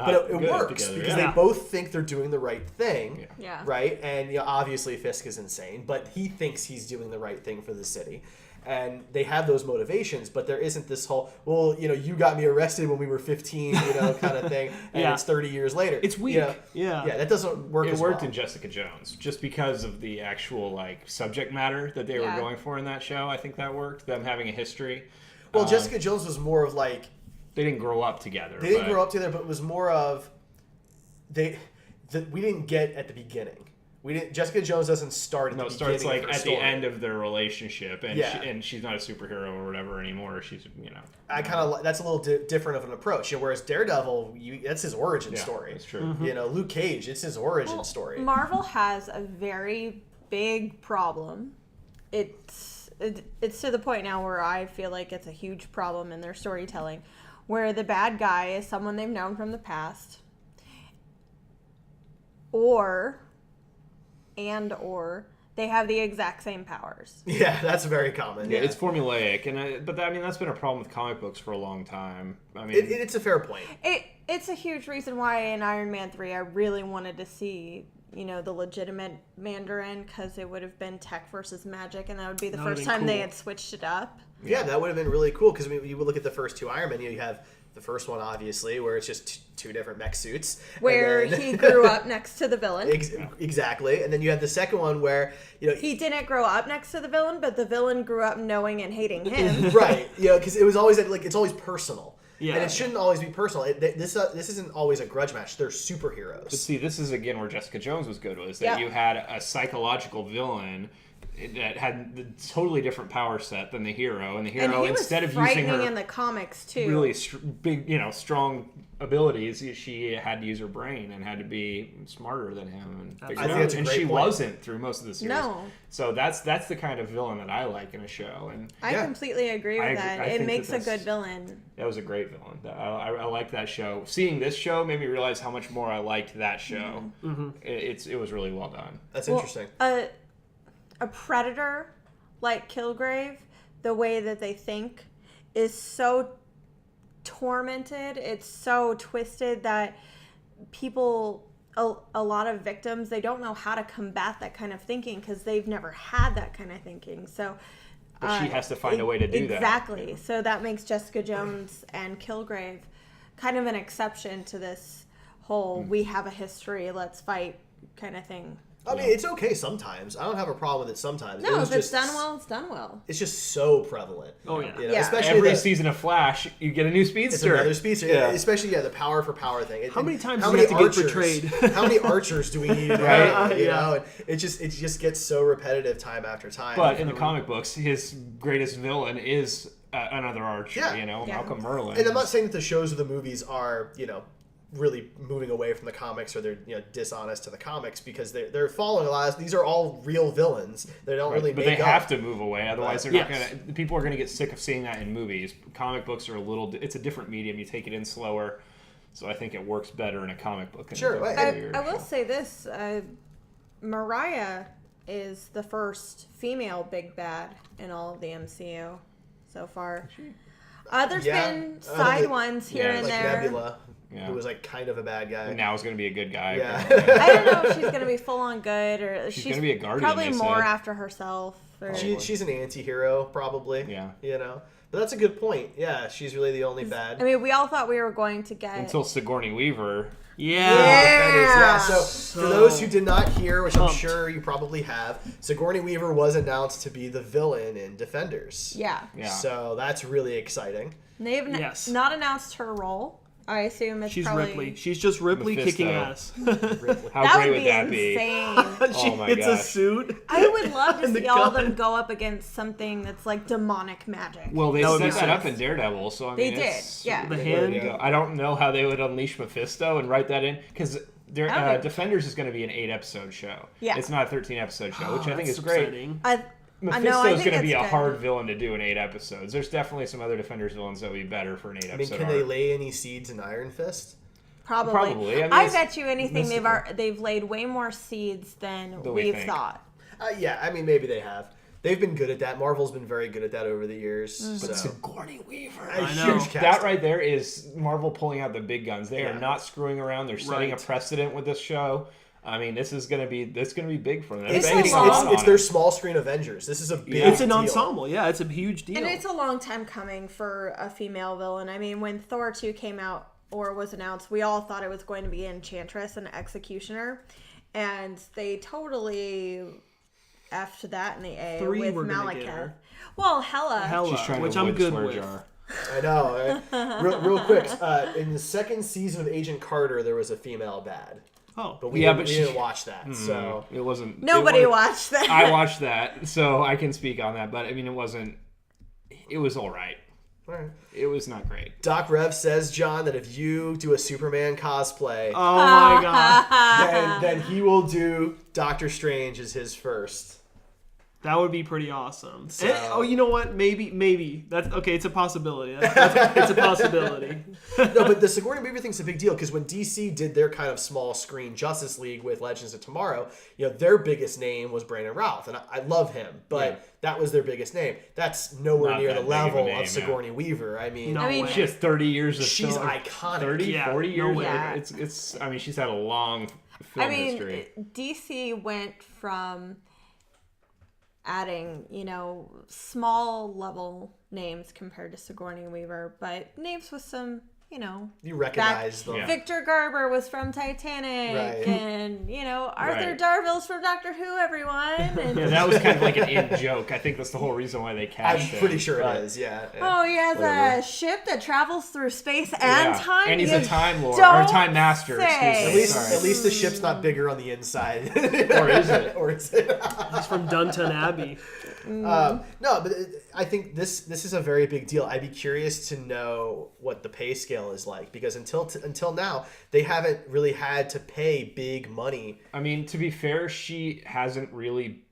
But it good works together. because Yeah. they both think they're doing the right thing. Yeah. Right? And obviously Fisk is insane, but he thinks he's doing the right thing for the city. And they have those motivations, but there isn't this whole, you got me arrested when we were 15, kind of thing, and Yeah. it's 30 years later. It's weak. Yeah, that doesn't work It as worked well. in Jessica Jones just because of the actual subject matter that they were going for in that show. I think that worked. Them having a history. Well, Jessica Jones was more of They didn't grow up together. they didn't grow up together, but it was more of we didn't get at the beginning. We didn't. Jessica Jones doesn't start at the No, it beginning. starts of her at story. the end of their relationship, and Yeah. and she's not a superhero or whatever anymore. She's I kind of that's a little different of an approach. Whereas Daredevil, that's his origin yeah, story. That's true. Mm-hmm. Luke Cage, it's his origin story. Marvel has a very big problem. It's to the point now where I feel like it's a huge problem in their storytelling, where the bad guy is someone they've known from the past, or they have the exact same powers. Yeah, that's very common. Yeah, it's formulaic, and that's been a problem with comic books for a long time. I mean, it's a fair point. It's a huge reason why in Iron Man 3 I really wanted to see the legitimate Mandarin, because it would have been tech versus magic, and that would be the That first would've been time they cool. had switched it up. Yeah, that would have been really cool because you would look at the first two Iron Men. You have the first one, obviously, where it's just two different mech suits. Where and then- he grew up next to the villain. Exactly. And then you have the second one where, He didn't grow up next to the villain, but the villain grew up knowing and hating him. right. Because it was always it's always personal. Yeah. And it shouldn't always be personal. This isn't always a grudge match. They're superheroes. But see, this is again where Jessica Jones was good, was that Yeah. you had a psychological villain that had the totally different power set than the hero, and the And hero, he was instead of using frightening her in the comics too. really big, strong abilities, she had to use her brain and had to be smarter than him. And figure I it think out. that's a And great she point. wasn't through most of the series. No. So that's the kind of villain that I like in a show, and I Yeah. completely agree with I that. think It makes that a good villain. that was a great villain. I like that show. Seeing this show made me realize how much more I liked that show. Mm-hmm. It was really well done. That's Well, interesting. A predator like Kilgrave, the way that they think is so tormented. It's so twisted that people, a lot of victims, they don't know how to combat that kind of thinking because they've never had that kind of thinking. So But she has to find a way to do that. Exactly. So that makes Jessica Jones and Kilgrave kind of an exception to this whole we have a history, let's fight kind of thing. I mean, it's okay sometimes. I don't have a problem with it sometimes. No, It was if it's just- done well, it's done well. It's just so prevalent. Oh, yeah. Yeah. Especially Every the, season of Flash, you get a new it's speedster. another speedster. Yeah. Especially the power for power thing. How many times how do you many have to get archers? betrayed? How many archers do we need? Right? You know, and it just gets so repetitive time after time. But in the comic books, his greatest villain is another archer. Yeah. Yeah. Malcolm Merlin. And I'm not saying that the shows or the movies are, really moving away from the comics or they're dishonest to the comics because they're following a lot of, these are all real villains. They don't really but make they up. have to move away, otherwise they're not Yes. gonna. People are gonna get sick of seeing that in movies. Comic books are it's a different medium. You take it in slower, so I think it works better in a comic book. Than Sure, it does right. in a I will show. say this. Mariah is the first female big bad in all of the MCU so far. There's been side ones here and like there. Nebula, who was like kind of a bad guy. And now is going to be a good guy. Yeah. I don't know if she's going to be full on good or She's going to be a guardian. probably they more said. after herself. Or, She's an anti-hero, probably. Yeah. You know? But that's a good point. Yeah, she's really the only bad. I mean, we all thought we were going to get Until Sigourney Weaver. Yeah. That is, So, for those who did not hear, which I'm sure you probably have, Sigourney Weaver was announced to be the villain in Defenders. Yeah. So that's really exciting. They've not announced her role. I assume it's She's probably... Ripley. She's just Ripley Mephisto. kicking ass. How that great would be that be? insane. She Oh my hits a gosh. suit. I would love to And the see all of gun. them go up against something that's like demonic magic. Well, they That would set be that sick. up in Daredevil, so I They mean, did, it's- yeah. The there hand. you go. I don't know how they would unleash Mephisto and write that in because Okay. Defenders is going to be an 8-episode show. Yeah. It's not a 13-episode show, which I think That's is great. upsetting. I Mephisto know, I is think going to be it's a good. hard villain to do in 8 episodes. There's definitely some other Defenders villains that would be better for an 8 I mean, episode. can they lay any seeds in Iron Fist? Probably. Probably. I mean, I it's bet you anything mystical. they've laid way more seeds than Than we we've think. thought. Yeah, I mean, maybe they have. They've been good at that. Marvel's been very good at that over the years. Mm-hmm. So. Sigourney Weaver. A I know. huge That casting. right there is Marvel pulling out the big guns. They Yeah. are not screwing around. They're setting Right. a precedent with this show. I mean, this is gonna be big for them. They're It's, banking it's, a lot it's, on it's it. their small screen Avengers. This is a big It's an deal. ensemble. Yeah, it's a huge deal. And it's a long time coming for a female villain. I mean, when Thor 2 came out or was announced, we all thought it was going to be Enchantress and Executioner. And they totally effed that in the A Three with were gonna get Malekith. her. Well, Hela. Hella, She's trying which to I'm wood good swear with. jar. I know. Right? Real quick, in the second season of Agent Carter, there was a female bad. Oh, But we, Yeah, didn't, but we she- didn't watch that. So It wasn't. Nobody it wasn't- watched that. I watched that, so I can speak on that. But I mean, it wasn't. It was all right. all right. It was not great. Doc Rev says, John, that if you do a Superman cosplay, oh my god, then he will do Doctor Strange as his first. that would be pretty awesome. So- Oh, you know what? Maybe that's okay. It's a possibility. It's a possibility. No, but the Sigourney Weaver thing's a big deal because when DC did their kind of small screen Justice League with Legends of Tomorrow, their biggest name was Brandon Routh, and I love him, but that was their biggest name. That's nowhere Not near that the big of a level name, of Sigourney Weaver. I mean, No I mean, way. She has 30 years of she's film. iconic. 30, Yeah, 40 no years. way. Yeah. It's. I mean, she's had a long film I mean, history. DC went from adding, small level names compared to Sigourney Weaver, but names with some, You recognize them. Yeah. Victor Garber was from Titanic, Right. and Arthur Right. Darville's from Doctor Who. Everyone, and Yeah, that was kind of like an in joke. I think that's the whole reason why they I'm cast him. pretty sure But- it is, yeah. oh, he has Whatever. a ship that travels through space and Yeah. time, and he's You a time lord don't or time master. say. Excuse At me. least, Sorry. at least the ship's not bigger on the inside. Or is it? Or is it? It's from Downton Abbey. No, but I think this is a very big deal. I'd be curious to know what the pay scale is like because until now they haven't really had to pay big money. I mean, to be fair, she hasn't really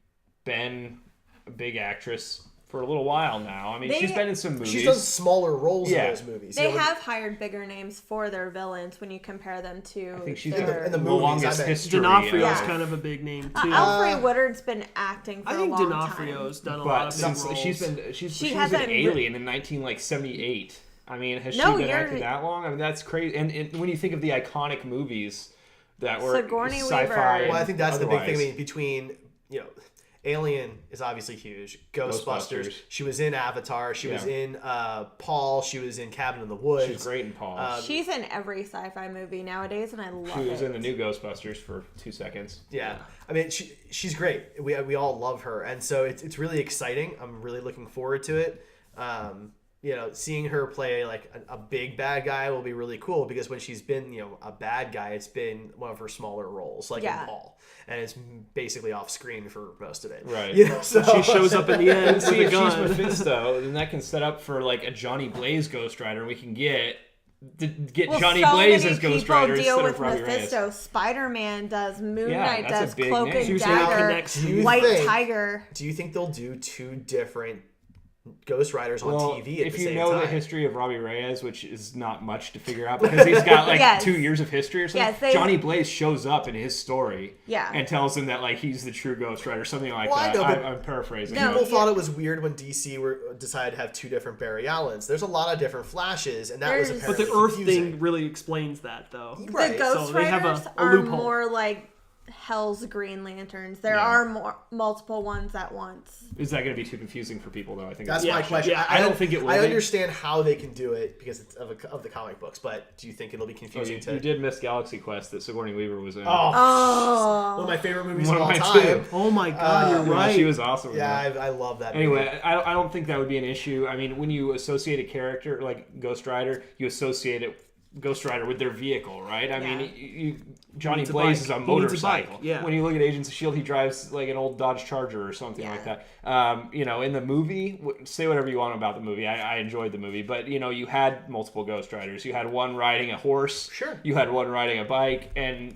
been a big actress for a little while now. I mean, she's been in some movies. She's done smaller roles Yeah. in those movies. They You know, have hired bigger names for their villains when you compare them to. I think she's their... in the the movies, longest I bet. history. D'Onofrio's Yeah. kind of a big name too. Alfre Woodard's been acting for I a think long D'Onofrio's time. done a lot But of big since roles. she was hasn't an re- alien in 1978. I mean, has No, she been you're- acting that long? I mean, that's crazy. And when you think of the iconic movies that were Sigourney sci-fi, Weaver. well, I think that's the big thing. I otherwise. mean, between Alien is obviously huge. Ghostbusters. She was in Avatar. She was Yeah. in Paul. She was in Cabin in the Woods. She's great in Paul. She's in every sci-fi movie nowadays, and I love She was it. in the new Ghostbusters for 2 seconds. Yeah, I mean she's great. We all love her, and so it's really exciting. I'm really looking forward to it. Seeing her play like a big bad guy will be really cool because when she's been a bad guy, it's been one of her smaller roles, like Yeah. in Paul, and it's basically off screen for most of it. Right. She shows up in the end And with see, a if she's gun. Mephisto, then that can set up for like a Johnny Blaze Ghost Rider, and we can get Well, Johnny so Blaze many as Ghost people Rider deal instead with of Robbie Reyes. Mephisto. Spider-Man does. Moon Yeah, Knight that's a does. big Cloak name. and She was saying it Dagger. connects Do you White think- Tiger. Do you think they'll do two different Ghost Riders on TV at if the you same know time. the history of Robbie Reyes, which is not much to figure out because he's got like Yes. 2 years of history or something. Yes, Johnny Blaze shows up in his story Yeah. and tells him that like he's the true Ghost Rider, something like Well, I that. know, but I'm paraphrasing. No, People but- thought it was weird when DC decided to have 2 different Barry Allens. There's a lot of different Flashes, and that was There's- apparently But the Earth confusing. thing really explains that, though. Right. The Ghost So they have Riders a are loophole. more like Hell's Green Lanterns. There Yeah. are multiple ones at once. Is that going to be too confusing for people though? I think That's Yeah, my question. yeah, I don't think it will I be. understand how they can do it because it's of the comic books, but do you think it'll be Oh, confusing you did miss Galaxy Quest that Sigourney Weaver was in. Oh. one of my favorite movies One of of all mine, time. too. Oh my God, you're Yeah, right. she was awesome. in Yeah, that. I love that movie. Anyway, I don't think that would be an issue. I mean, when you associate a character like Ghost Rider, you associate Ghost Rider with their vehicle, right? I mean, Johnny needs a Blaze bike. is a He needs a motorcycle. bike, yeah. When you look at Agents of S.H.I.E.L.D., he drives like an old Dodge Charger or something like that. In the movie, say whatever you want about the movie. I enjoyed the movie, but, you had multiple Ghost Riders. You had one riding a horse. Sure. You had one riding a bike, and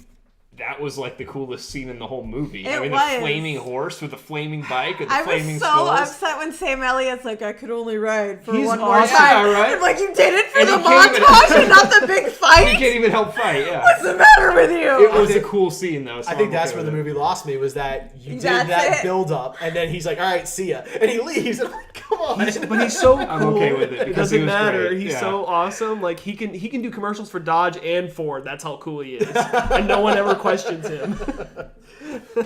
that was like the coolest scene in the whole movie. It I mean, was. the flaming horse with the flaming bike and the I flaming was so skulls. upset when Sam Elliott's like, I could only ride for He's one more awesome, time. right? I'm like, you did it for And the he can't even- montage and not the big He fight? can't even help fight, yeah. What's the matter with you? It was a cool scene, though. So I think I'm that's okay where the with it. movie lost me, was that you did That's that it. build up, and then he's like, all right, see ya. And he leaves, and I'm like, come on. But he's so cool. I'm okay with it It because he doesn't was matter. great. He's Yeah. so awesome. Like he can do commercials for Dodge and Ford. That's how cool he is, and no one ever questions him.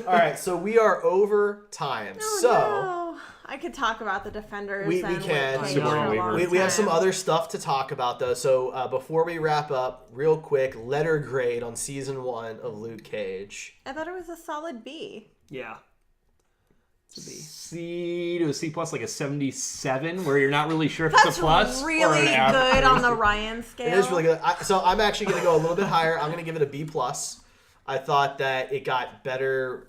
All right, so we are over time. Oh, so no. I could talk about the Defenders. we and can. Luke Cage Sigourney for a Weaver. long We have some time. other stuff to talk about, though. So before we wrap up, real quick, letter grade on season 1 of Luke Cage. I thought it was a solid B. Yeah. It's a B. C to a C plus, like a 77, where you're not really sure if it's That's a plus or really an average. good on the Ryan scale. It is really good. So I'm actually going to go a little bit higher. I'm going to give it a B plus. I thought that it got better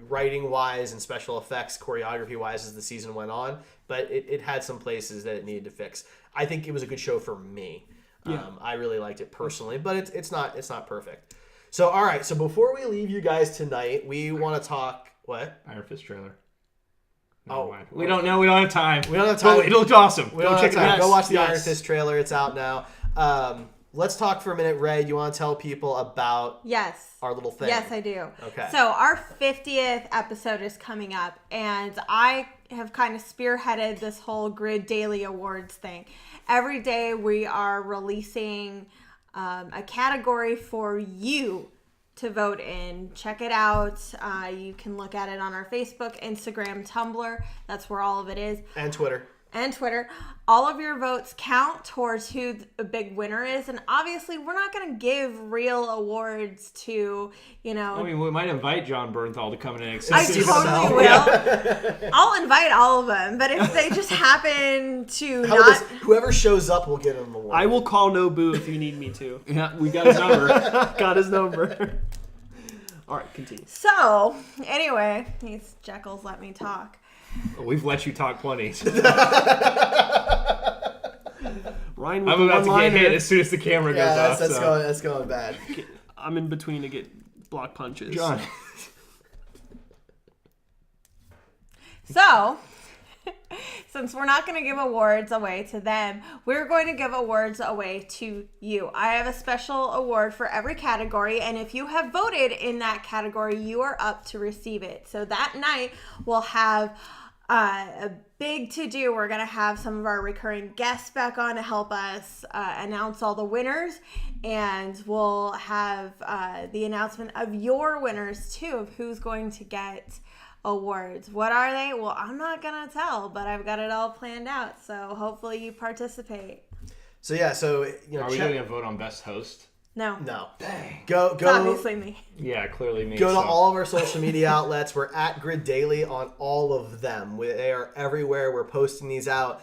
writing wise and special effects, choreography wise, as the season went on. But it had some places that it needed to fix. I think it was a good show for me. Yeah. I really liked it personally, but it's not perfect. So all right. So before we leave you guys tonight, we want to talk. What? Iron Fist trailer. Oh. Never mind. We don't know. We don't have time. We don't have time. But it looked awesome. We Go don't check have it time. out. Go watch the Yes. Iron Fist trailer. It's out now. Let's talk for a minute, Ray. You want to tell people about Yes. our little thing? Yes, I do. Okay. So our 50th episode is coming up, and I have kind of spearheaded this whole Grid Daily Awards thing. Every day we are releasing a category for you to vote in. Check it out. You can look at it on our Facebook, Instagram, Tumblr. That's where all of it is. And Twitter. And Twitter. All of your votes count towards who the big winner is. And obviously, we're not going to give real awards to, I mean, we might invite John Bernthal to come in and I accept see his- totally yourself. will. I'll invite all of them. But if they just happen to How about not. this? Whoever shows up will get an award. I will call Nobu if you need me to. Yeah, we got his number. Got his number. All right, continue. So, anyway, these Jekylls let me talk. We've let you talk plenty. Ryan with I'm the about to get one-liner. hit as soon as the camera goes Yeah, off. that's so. going bad. I'm in between to get block punches. John. So, since we're not going to give awards away to them, we're going to give awards away to you. I have a special award for every category, and if you have voted in that category, you are up to receive it. So that night, we'll have a big to-do. We're going to have some of our recurring guests back on to help us announce all the winners, and we'll have the announcement of your winners, too, of who's going to get awards. What are they? Well, I'm not gonna tell, but I've got it all planned out, so hopefully you participate. So yeah, so Are we doing a vote on best host? No, No. Dang. Go it's obviously me. Yeah, clearly me. Go to so. all of our social media outlets. We're at Grid Daily on all of them. They are everywhere. We're posting these out.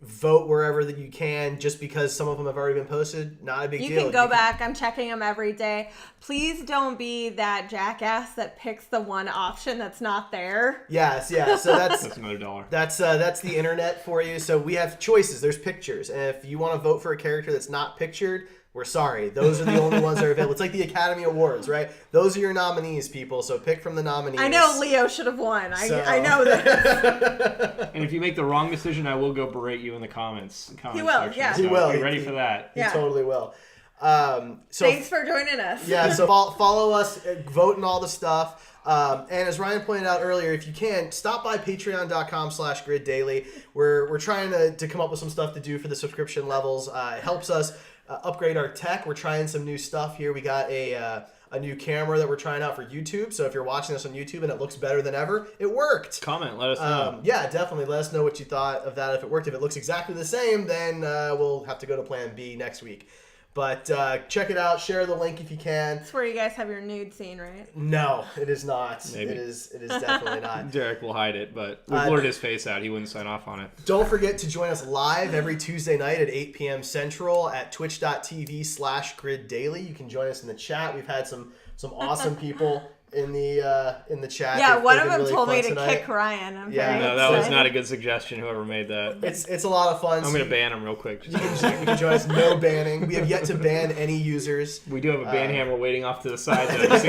Vote wherever that you can. Just because some of them have already been posted, not a big You deal. can go back. I'm checking them every day. Please don't be that jackass that picks the one option that's not there. Yes, yeah. So That's another $1. that's the internet for you. So we have choices. There's pictures, and if you want to vote for a character that's not pictured, we're sorry. Those are the only ones that are available. It's like the Academy Awards, right? Those are your nominees, people. So pick from the nominees. I know Leo should have won. I know that. And if you make the wrong decision, I will go berate you in the comments. He will, section. yeah. So He will. Be ready for that. He Yeah. totally will. Thanks for joining us. Yeah, so follow us, vote and all the stuff. And as Ryan pointed out earlier, if you can, stop by patreon.com/griddaily. We're trying to come up with some stuff to do for the subscription levels. It helps us upgrade our tech. We're trying some new stuff here. We got a new camera that we're trying out for YouTube. So if you're watching this on YouTube and it looks better than ever, it worked. Comment, let us know. Yeah, definitely. Let us know what you thought of that. If it worked, if it looks exactly the same, then we'll have to go to plan B next week. But check it out. Share the link if you can. That's where you guys have your nude scene, right? No, it is not. Maybe. It is definitely not. Derek will hide it, but we blurred his face out. He wouldn't sign off on it. Don't forget to join us live every Tuesday night at 8 p.m. Central at twitch.tv/griddaily. You can join us in the chat. We've had some awesome people in the chat. Yeah, one They've of been them really told fun me to tonight. kick Ryan. I'm Yeah. very No, that was excited. not a good suggestion, whoever made that. It's a lot of fun. I'm going to ban him real quick. You can join us. No banning. We have yet to ban any users. We do have a ban hammer waiting off to the side, though, just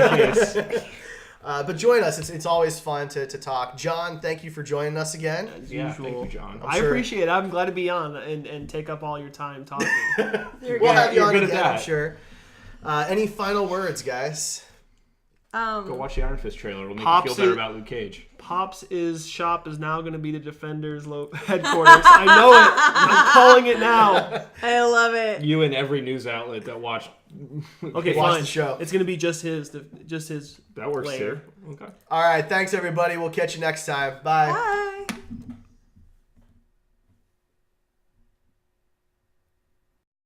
in case. But join us. It's always fun to talk. John, thank you for joining us again. As Yeah, usual. thank you, John. I sure- appreciate it. I'm glad to be on and take up all your time talking. You're We'll good. have you You're on good at again, I'm that. sure. Any final words, guys? Go watch the Iron Fist trailer. It'll make Pops you feel better it- about Luke Cage. Pops' shop is now going to be the Defenders headquarters. I know it. I'm calling it now. I love it. You and every news outlet that watched. Okay, Watch fine. the show. It's going to be just his. That works layer. too. Okay. All right. Thanks, everybody. We'll catch you next time. Bye. Bye.